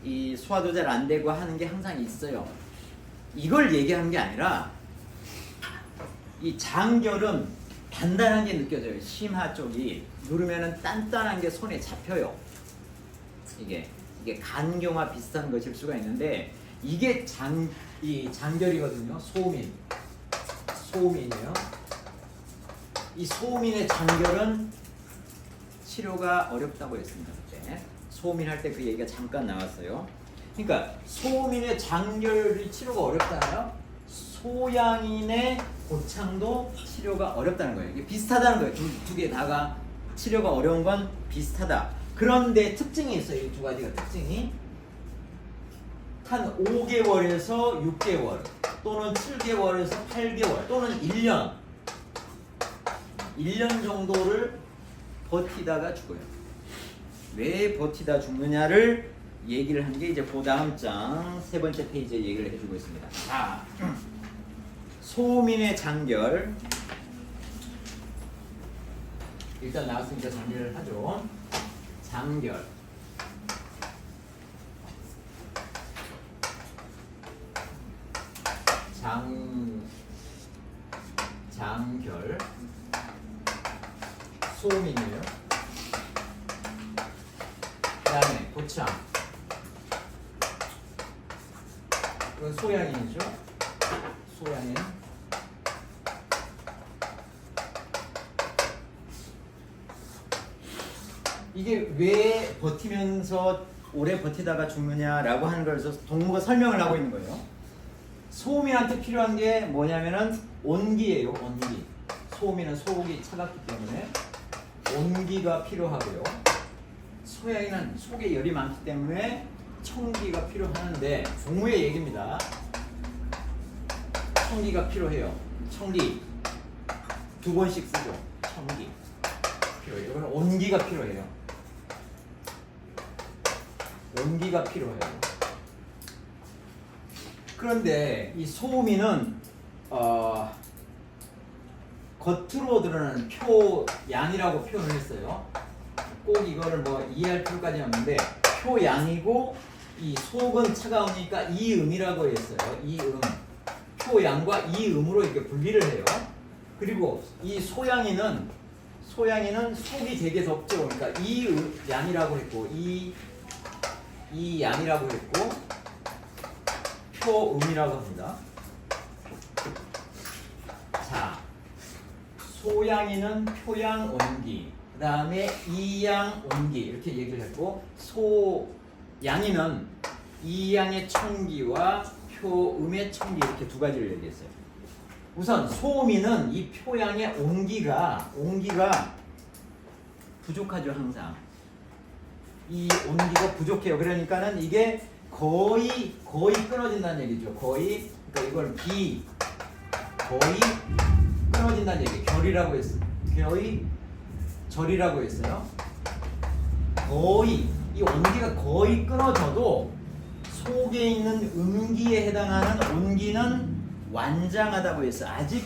S2: 이 소화도 잘 안 되고 하는 게 항상 있어요. 이걸 얘기하는 게 아니라 이 장결은 단단한 게 느껴져요. 심하 쪽이 누르면은 단단한 게 손에 잡혀요. 이게 간경화 비슷한 것일 수가 있는데, 이게 이 장결이거든요. 소음인이에요. 이 소음인의 장결은 치료가 어렵다고 했습니다. 그때 소음인 할 때 그 얘기가 잠깐 나왔어요. 그러니까 소음인의 장결이 치료가 어렵잖아요. 소양인의 고창도 치료가 어렵다는 거예요. 이게 비슷하다는 거예요. 두 개 다가 치료가 어려운 건 비슷하다. 그런데 특징이 있어요. 이 두 가지가 특징이 한 5개월에서 6개월 또는 7개월에서 8개월 또는 1년 정도를 버티다가 죽어요. 왜 버티다 죽느냐를 얘기를 한 게 이제 그 다음 장 세 번째 페이지에 얘기를 해주고 있습니다. 자, 소민의 장결. 일단 나왔으니까 정리를 하죠. 장결. 장결. 소민이에요. 그 다음에 고창. 이건 소양인이죠. 소양인. 이게 왜 버티면서 오래 버티다가 죽느냐라고 하는 걸 동무가 설명을 하고 있는 거예요. 소음인한테 필요한 게 뭐냐면은 온기예요. 온기. 소음인은 속이 차갑기 때문에 온기가 필요하고요. 소양인은 속에 열이 많기 때문에 청기가 필요하는데 동무의 얘기입니다. 청기가 필요해요. 청기 두 번씩 쓰죠. 청기 필요해요. 이거는 온기가 필요해요. 온기가 필요해요. 그런데 이 소음인은 겉으로 드러나는 표양이라고 표현을 했어요. 꼭 이거를 뭐 이해할 필요까지는 없는데 표양이고 이 속은 차가우니까 이음이라고 했어요. 이음. 표양과 이음으로 이렇게 분리를 해요. 그리고 이 소양이는 속이 되게 덥죠. 그러니까 이양이라고 했고 이양이라고 했고 표음이라고 합니다. 자, 소양이는 표양 온기, 그 다음에 이양 온기 이렇게 얘기를 했고 소양이는 이양의 청기와 표음의 청기 이렇게 두 가지를 얘기했어요. 우선 소음이는 이 표양의 온기가 부족하죠. 항상 이 온기가 부족해요. 그러니까는 이게 거의 끊어진다는 얘기죠. 거의. 그러니까 이걸 거의 끊어진다는 얘기. 결이라고 했어요. 절이라고 했어요. 거의 이 온기가 거의 끊어져도 속에 있는 음기에 해당하는 온기는 완장하다고 했어요. 아직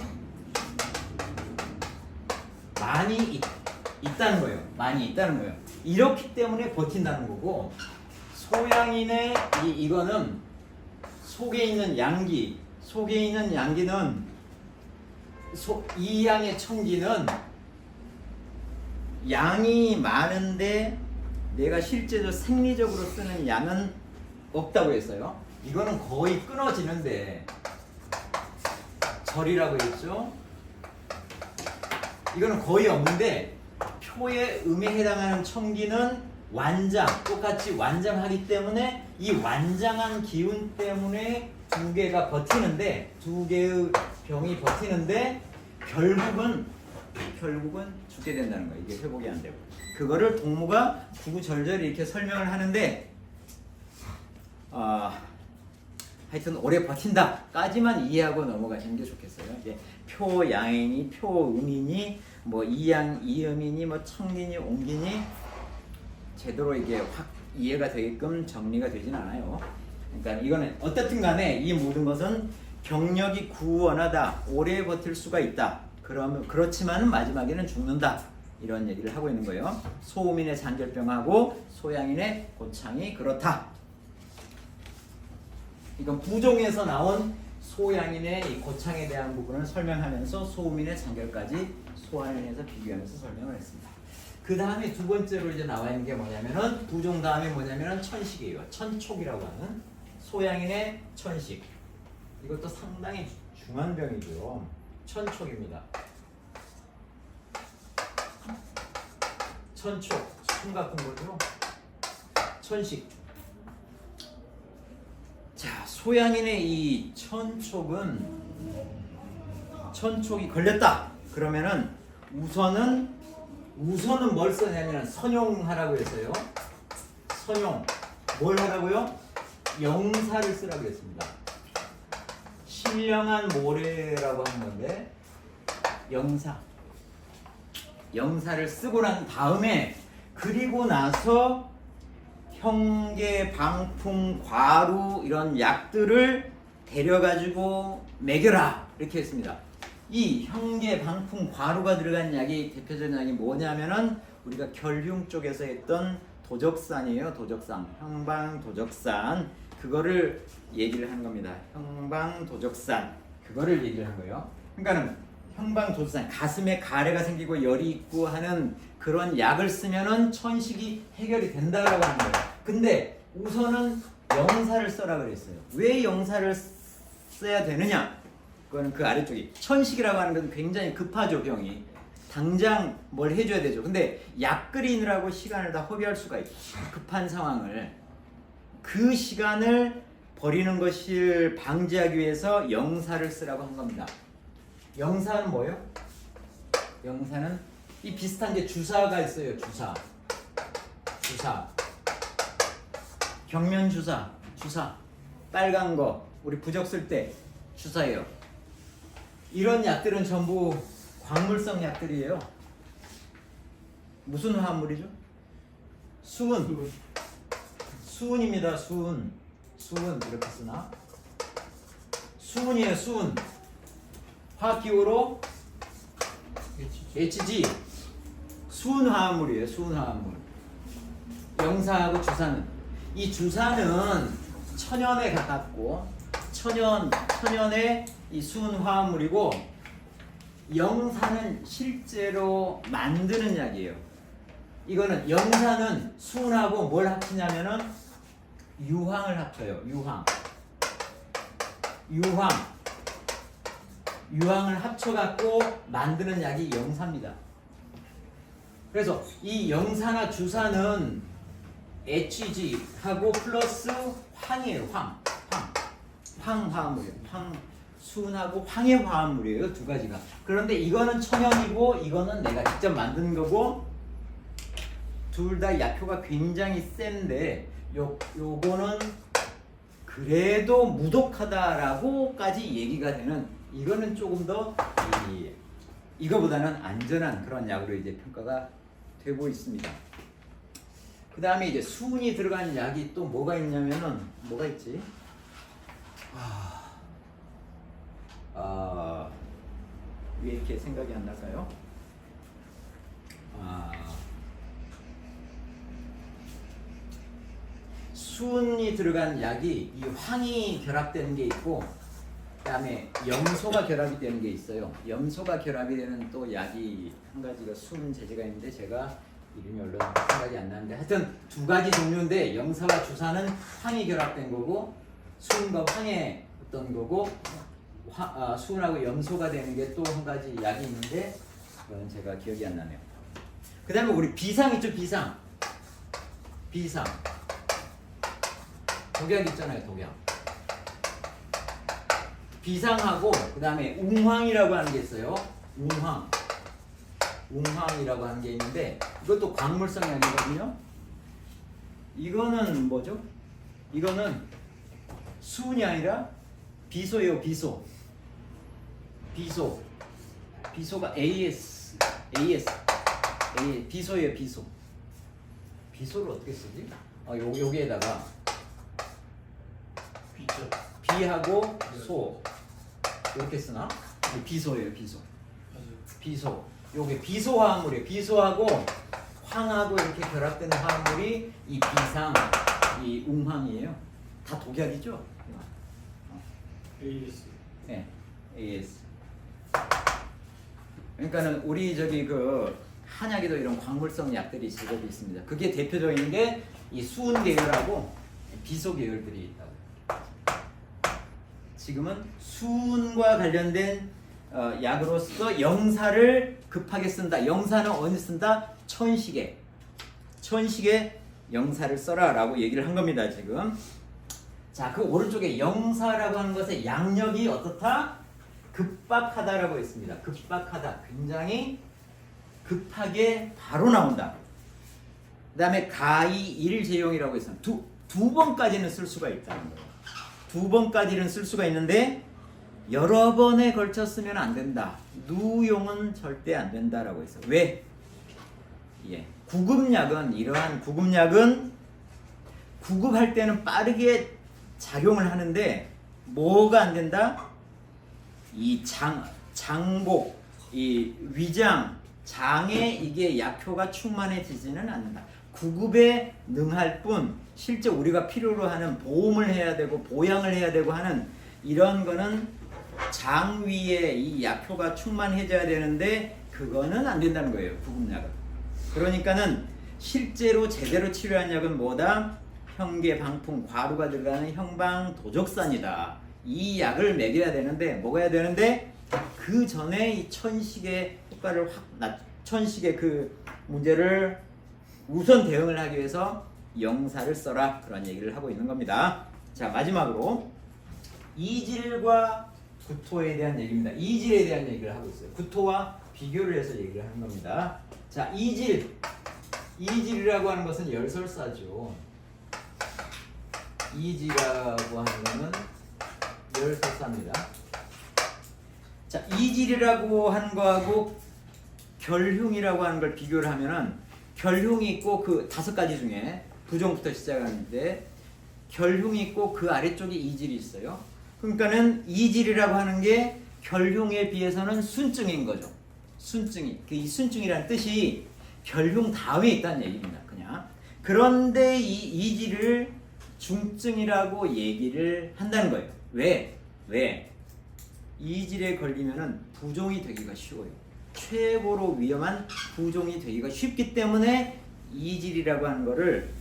S2: 많이 있다는 거예요. 많이 있다는 거예요. 이렇기 때문에 버틴다는 거고 소양인의 이거는 속에 있는 양기는 이 양의 청기는 양이 많은데 내가 실제로 생리적으로 쓰는 양은 없다고 했어요. 이거는 거의 끊어지는데 절이라고 했죠. 이거는 거의 없는데 표의 음에 해당하는 청기는 똑같이 완장하기 때문에 이 완장한 기운 때문에 두 개가 버티는데 두 개의 병이 버티는데 결국은 죽게 된다는 거예요. 이게 회복이 안 되고 그거를 동무가 구구절절 이렇게 설명을 하는데 하여튼 오래 버틴다까지만 이해하고 넘어가시는 게 좋겠어요. 이제 표양이니 표음이니 뭐 이양 이음이니 뭐 청기니 옹기니 제대로 이게 확 이해가 되게끔 정리가 되진 않아요. 그러니까 이거는 어떻든 간에 이 모든 것은 병력이 구원하다, 오래 버틸 수가 있다. 그렇지만은 마지막에는 죽는다. 이런 얘기를 하고 있는 거예요. 소음인의 장결병하고 소양인의 고창이 그렇다. 이건 부종에서 나온 소양인의 이 고창에 대한 부분을 설명하면서 소음인의 장결까지 소환을 해서 비교하면서 설명을 했습니다. 그 다음에 두 번째로 이제 나와 있는 게 뭐냐면은 부종 다음에 뭐냐면은 천식이에요. 천촉이라고 하는 소양인의 천식. 이것도 상당히 중한 병이죠. 천촉입니다. 천촉, 숨 같은 거죠. 천식. 자, 소양인의 이 천촉이 걸렸다. 그러면은 우선은 뭘 써냐면 선용하라고 했어요. 선용. 뭘 하라고요? 영사를 쓰라고 했습니다. 신령한 모래라고 하는 건데 영사를 쓰고 난 다음에 그리고 나서 형계, 방풍, 과루 이런 약들을 데려가지고 먹여라 이렇게 했습니다. 이 형계, 방풍, 과루가 들어간 약이 대표적인 약이 뭐냐면은 우리가 결흉 쪽에서 했던 도적산이에요. 도적산, 형방도적산 그거를 얘기를 한 겁니다. 형방도적산 그거를 얘기를 한 거예요. 그러니까는 형방도적산 가슴에 가래가 생기고 열이 있고 하는 그런 약을 쓰면은 천식이 해결이 된다라고 하는 거예요. 근데 우선은 영사를 써라 그랬어요. 왜 영사를 써야 되느냐? 그거는 그 아래쪽이 천식이라고 하는 건 굉장히 급하죠. 병이 당장 뭘 해줘야 되죠. 근데 약 끓이느라고 시간을 다 허비할 수가 있고 급한 상황을 그 시간을 버리는 것을 방지하기 위해서 영사를 쓰라고 한 겁니다. 영사는 뭐예요? 영사는 이 비슷한 게 주사가 있어요. 주사 경면 주사 빨간 거 우리 부적 쓸 때 주사예요. 이런 약들은 전부 광물성 약들이에요. 무슨 화합물이죠? 수은입니다. 수은 이렇게 쓰나? 수은이에요. 수은 화학기호로 HG 수은 화합물이에요. 수은 화합물. 영사하고 주사는 이 주사는 천연에 가깝고 천연의 이 수은 화합물이고 영사는 실제로 만드는 약이에요. 이거는 영사는 수은하고 뭘 합치냐면은 유황을 합쳐요. 유황을 합쳐갖고 만드는 약이 영사입니다. 그래서 이 영사나 주사는 HG하고 플러스 황이에요. 황화합물이에요. 수은하고 황의 화합물이에요. 두 가지가. 그런데 이거는 천연이고 이거는 내가 직접 만든 거고 둘 다 약효가 굉장히 센데 요거는 그래도 무독하다라고까지 얘기가 되는 이거는 조금 더 이거보다는 안전한 그런 약으로 이제 평가가 되고 있습니다. 그 다음에 이제 수은이 들어간 약이 또 뭐가 있냐면은 뭐가 있지? 왜 이렇게 생각이 안 날까요? 수은이 들어간 약이 이 황이 결합되는 게 있고 그다음에 염소가 결합이 되는 게 있어요. 염소가 결합이 되는 또 약이 한 가지가 수은 제제가 있는데 제가 이름이 얼른 생각이 안 나는데 하여튼 두 가지 종류인데 영사와 주사는 황이 결합된 거고 수은과 황의 어떤 거고 수은하고 염소가 되는 게 또 한 가지 약이 있는데 그건 제가 기억이 안 나네요. 그 다음에 우리 비상 있죠. 비상 독약 있잖아요. 독약 비상하고 그 다음에 웅황이라고 하는 게 있어요. 웅황이라고 하는 게 있는데 이것도 광물성 약이거든요. 이거는 뭐죠? 이거는 수은이 아니라 비소예요. 비소가 AS 비소예요. 비소를 어떻게 쓰지? 여기에다가 비하고 소 이렇게 쓰나? 비소예요. 비소 요게 비소 화합물이에요. 비소하고 황하고 이렇게 결합되는 화합물이 이 비상 이 웅황이에요. 다 독약이죠?
S3: AS.
S2: 네, AS. 그러니까는 우리 저기 그 한약에도 이런 광물성 약들이 제법이 있습니다. 그게 대표적인 게 이 수은 계열하고 비소 계열들이 있다고. 지금은 수은과 관련된 약으로서 영사를 급하게 쓴다. 영사는 어디 쓴다? 천식에 영사를 써라라고 얘기를 한 겁니다. 지금. 자, 그 오른쪽에 영사라고 하는 것의 양력이 어떻다? 급박하다라고 했습니다. 급박하다. 굉장히 급하게 바로 나온다. 그 다음에 가이 일제용이라고 했습니다. 두 번까지는 쓸 수가 있다는 거예요. 두 번까지는 쓸 수가 있는데 여러 번에 걸쳐 쓰면 안 된다. 누용은 절대 안 된다라고 했어요. 왜? 구급약은 이러한 구급약은 구급할 때는 빠르게 작용을 하는데 뭐가 안 된다? 이 장복, 이 위장, 장에 이게 약효가 충만해지지는 않는다. 구급에 능할 뿐 실제 우리가 필요로 하는 보험을 해야 되고 보양을 해야 되고 하는 이런 거는 장 위에 이 약효가 충만해져야 되는데 그거는 안 된다는 거예요. 구급약은. 그러니까는 실제로 제대로 치료한 약은 뭐다? 형계, 방풍, 과루가 들어가는 형방도적산이다. 이 약을 먹여야 되는데 먹어야 되는데 그 전에 이 천식의 효과를 천식의 그 문제를 우선 대응을 하기 위해서 영사를 써라 그런 얘기를 하고 있는 겁니다. 자, 마지막으로 이질과 구토에 대한 얘기입니다. 이질에 대한 얘기를 하고 있어요. 구토와 비교를 해서 얘기를 하는 겁니다. 자, 이질이라고 하는 것은 열설사죠. 이질이라고 하는 것은 열설사입니다. 자, 이질이라고 하는 거하고 결흉이라고 하는 걸 비교를 하면은 결흉이 있고 그 5가지 중에 부종부터 시작하는데 결흉이 있고 그 아래쪽에 이질이 있어요. 그러니까는 이질이라고 하는 게 결흉에 비해서는 순증인 거죠. 순증이. 이 순증이라는 뜻이 결흉 다음에 있다는 얘기입니다. 그냥. 그런데 이 이질을 중증이라고 얘기를 한다는 거예요. 왜? 이질에 걸리면은 부종이 되기가 쉬워요. 최고로 위험한 부종이 되기가 쉽기 때문에 이질이라고 하는 거를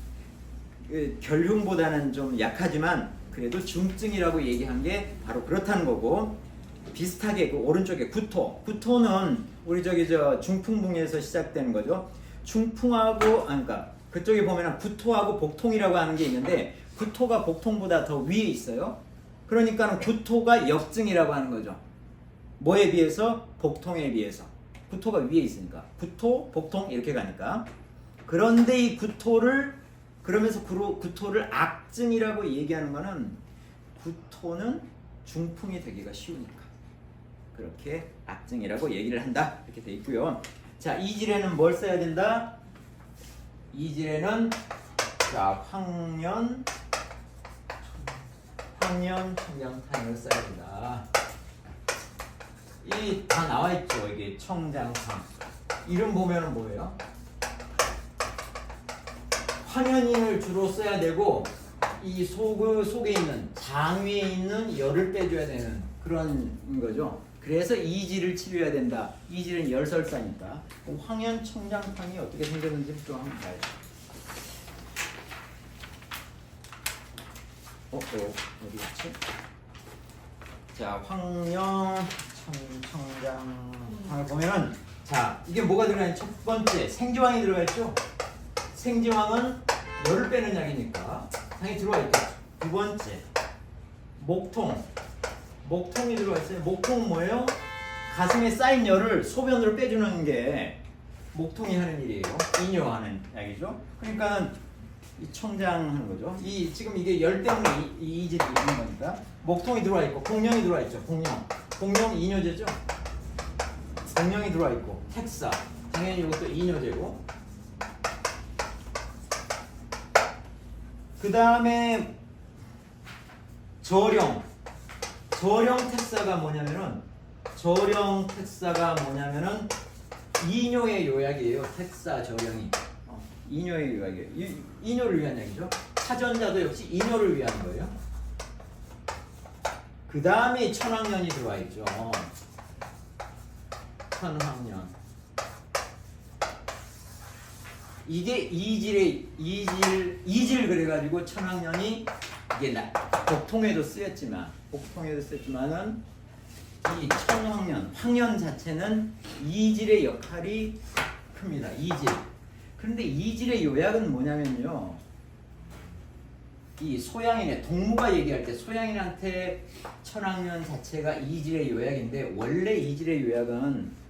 S2: 결흉보다는 좀 약하지만 그래도 중증이라고 얘기한 게 바로 그렇다는 거고, 비슷하게 그 오른쪽에 구토는 우리 중풍붕에서 시작되는 거죠. 중풍하고 그러니까 그쪽에 보면은 구토하고 복통이라고 하는 게 있는데 구토가 복통보다 더 위에 있어요. 그러니까 구토가 역증이라고 하는 거죠. 뭐에 비해서? 복통에 비해서. 구토가 위에 있으니까 구토, 복통 이렇게 가니까. 그런데 이 구토를 그러면서 구토를 악증이라고 얘기하는 거는 구토는 중풍이 되기가 쉬우니까 그렇게 악증이라고 얘기를 한다 이렇게 돼 있고요. 자, 이질에는 뭘 써야 된다? 이질에는 자 황년, 청장탄을 써야 된다. 이 다 나와 있죠. 이게 청장탄. 이름 보면은 뭐예요? 황현인을 주로 써야 되고 이 속에 있는 장 위에 있는 열을 빼줘야 되는 그런 거죠. 그래서 이질을 치료해야 된다. 이질은 열설사니까. 그럼 황현 청장탕이 어떻게 생겼는지 좀 한번 봐야죠. 어디 갔지? 자, 황현 청장탕을 보면은 자, 이게 뭐가 들어가냐? 첫 번째 생지황이 들어가 있죠. 생지황은 열을 빼는 약이니까 당연히 들어와 있겠죠. 두 번째 목통이 들어가 있어요. 목통은 뭐예요? 가슴에 쌓인 열을 소변으로 빼주는 게 목통이 하는 일이에요. 이뇨하는 약이죠. 그러니까 이 청장하는 거죠. 지금 이게 열 때문에 이 이질이 있는 거니까 목통이 들어와 있고 공룡이 들어와 있죠. 공룡 이뇨제죠. 공룡이 들어와 있고 택사 당연히 이것도 이뇨제고. 그 다음에 저령 택사가 뭐냐면은 이뇨의 요약이에요. 택사 저령이 이뇨의 요약이에요. 이뇨를 위한 약이죠. 사전자도 역시 이뇨를 위한 거예요. 그 다음에 천황년이 들어와 있죠. 천황년. 이게 이질 그래가지고 천황년이 이게 복통에도 쓰였지만은 이 황년 자체는 이질의 역할이 큽니다. 이질. 그런데 이질의 요약은 뭐냐면요. 이 소양인의 동무가 얘기할 때 소양인한테 천황년 자체가 이질의 요약인데 원래 이질의 요약은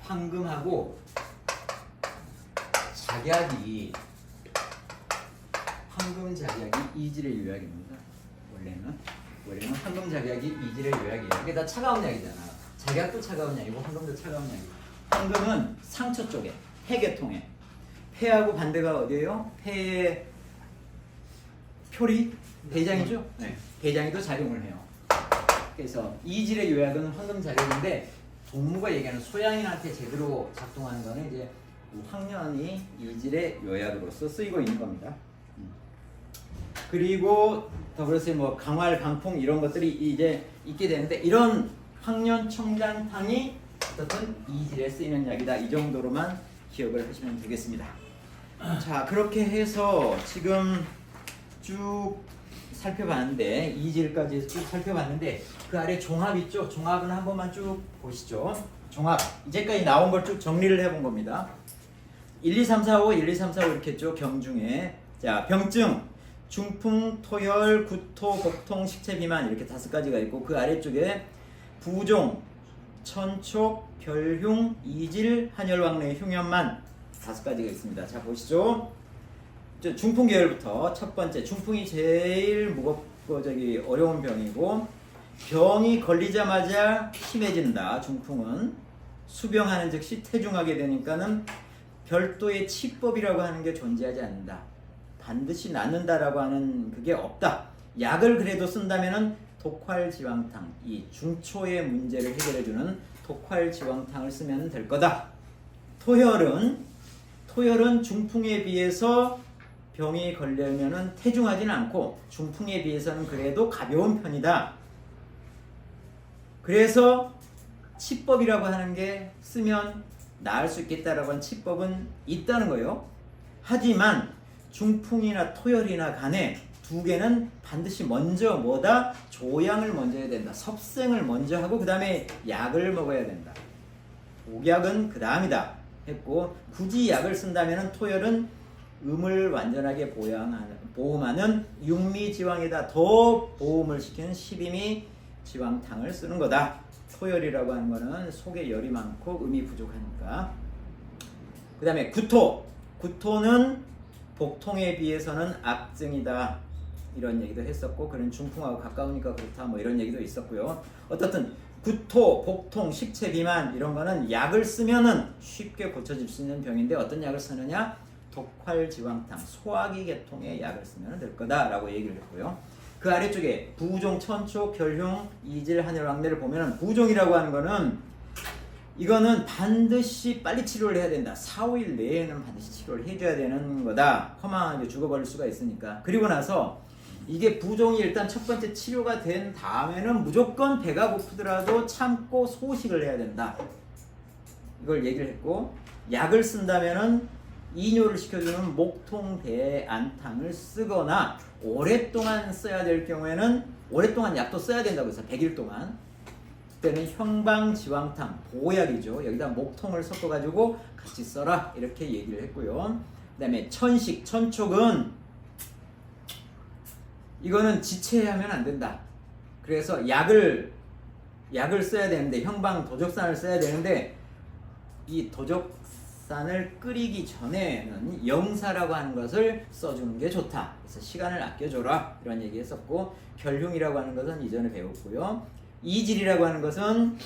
S2: 황금하고 작약이 황금 작약이 이질의 요약입니다. 원래는. 왜냐면 황금작약이 이질의 요약이에요. 이게 다 차가운 약이잖아. 작약도 차가운 약이고 황금도 차가운 약이고. 황금은 상처 쪽에, 폐계통에. 폐하고 반대가 어디예요? 폐의 표리? 대장이죠? 네. 대장이도 작용을 해요. 그래서 이질의 요약은 황금작약인데 동무가 얘기하는 소양인한테 제대로 작동하는 거는 이제 황년이 이질의 요약으로서 쓰이고 있는 겁니다. 그리고 더불어서 뭐 강활, 방풍 이런 것들이 이제 있게 되는데 이런 황년 청장탕이 어떤 이질에 쓰이는 약이다. 이 정도로만 기억을 하시면 되겠습니다. 자, 그렇게 해서 지금 쭉 살펴봤는데 이질까지 해서 쭉 살펴봤는데 그 아래 종합 있죠? 종합은 한 번만 쭉 보시죠. 종합 이제까지 나온 걸 쭉 정리를 해본 겁니다. 1, 2, 3, 4, 5, 1, 2, 3, 4, 5 이렇게 했죠. 병중에 자 병증 중풍, 토혈, 구토, 복통, 식체 비만 이렇게 5가지가 있고 그 아래쪽에 부종, 천촉, 결흉, 이질, 한혈왕래, 흉염만 5가지가 있습니다. 자 보시죠. 중풍 계열부터 첫 번째 중풍이 제일 무겁고 어려운 병이고 병이 걸리자마자 심해진다. 중풍은 수병하는 즉시 태중하게 되니까는 별도의 치법이라고 하는 게 존재하지 않는다. 반드시 낫는다라고 하는 그게 없다. 약을 그래도 쓴다면은 독활지왕탕, 이 중초의 문제를 해결해주는 독활지왕탕을 쓰면 될 거다. 토혈은 중풍에 비해서 병이 걸리면은 태중하지는 않고 중풍에 비해서는 그래도 가벼운 편이다. 그래서 치법이라고 하는 게 쓰면 나을 수 있겠다라고 하는 치법은 있다는 거예요. 하지만 중풍이나 토혈이나 간에 두 개는 반드시 먼저 뭐다? 조양을 먼저 해야 된다. 섭생을 먼저 하고 그 다음에 약을 먹어야 된다. 독약은 그 다음이다 했고 굳이 약을 쓴다면 토혈은 음을 완전하게 보호하는 육미지왕에다 더 보험을 시키는 12미 지왕탕을 쓰는 거다. 토혈이라고 하는 거는 속에 열이 많고 음이 부족하니까. 그 다음에 구토는 복통에 비해서는 악증이다. 이런 얘기도 했었고 그런 중풍하고 가까우니까 그렇다 뭐 이런 얘기도 있었고요. 어떻든 구토, 복통, 식체 비만 이런 거는 약을 쓰면은 쉽게 고쳐질 수 있는 병인데 어떤 약을 쓰느냐? 독활지왕탕, 소화기 계통의 약을 쓰면 될 거다라고 얘기를 했고요. 그 아래쪽에 부종, 천촉, 결흉, 이질, 한혈왕래를 보면은 부종이라고 하는 거는 이거는 반드시 빨리 치료를 해야 된다. 4, 5일 내에는 반드시 치료를 해줘야 되는 거다. 허망하게 죽어버릴 수가 있으니까. 그리고 나서 이게 부종이 일단 첫 번째 치료가 된 다음에는 무조건 배가 고프더라도 참고 소식을 해야 된다. 이걸 얘기를 했고 약을 쓴다면은 이뇨를 시켜주는 목통대안탕을 쓰거나 오랫동안 써야 될 경우에는 오랫동안 약도 써야 된다고 해서 100일 동안 그때는 형방지왕탕 보약이죠. 여기다 목통을 섞어가지고 같이 써라 이렇게 얘기를 했고요. 그 다음에 천식, 천촉은 이거는 지체하면 안 된다. 그래서 약을 써야 되는데 형방 도적산을 써야 되는데 이 도적산을 끓이기 전에는 영사라고 하는 것을 써주는 게 좋다. 그래서 시간을 아껴줘라 이런 얘기 했었고 결흉이라고 하는 것은 이전에 배웠고요. 이질이라고 하는 것은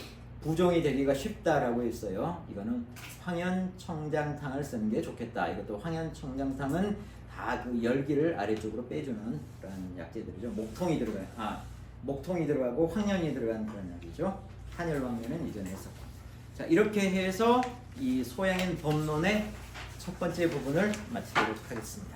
S2: 부종이 되기가 쉽다라고 했어요. 이거는 황현청장탕을 쓰는 게 좋겠다. 이것도 황현청장탕은 다 그 열기를 아래쪽으로 빼주는 그런 약재들이죠. 목통이 들어가고 황년이 들어간 그런 약이죠. 한혈왕래는 이전에 했었고. 자, 이렇게 해서 이 소양인 법론의 첫 번째 부분을 마치도록 하겠습니다.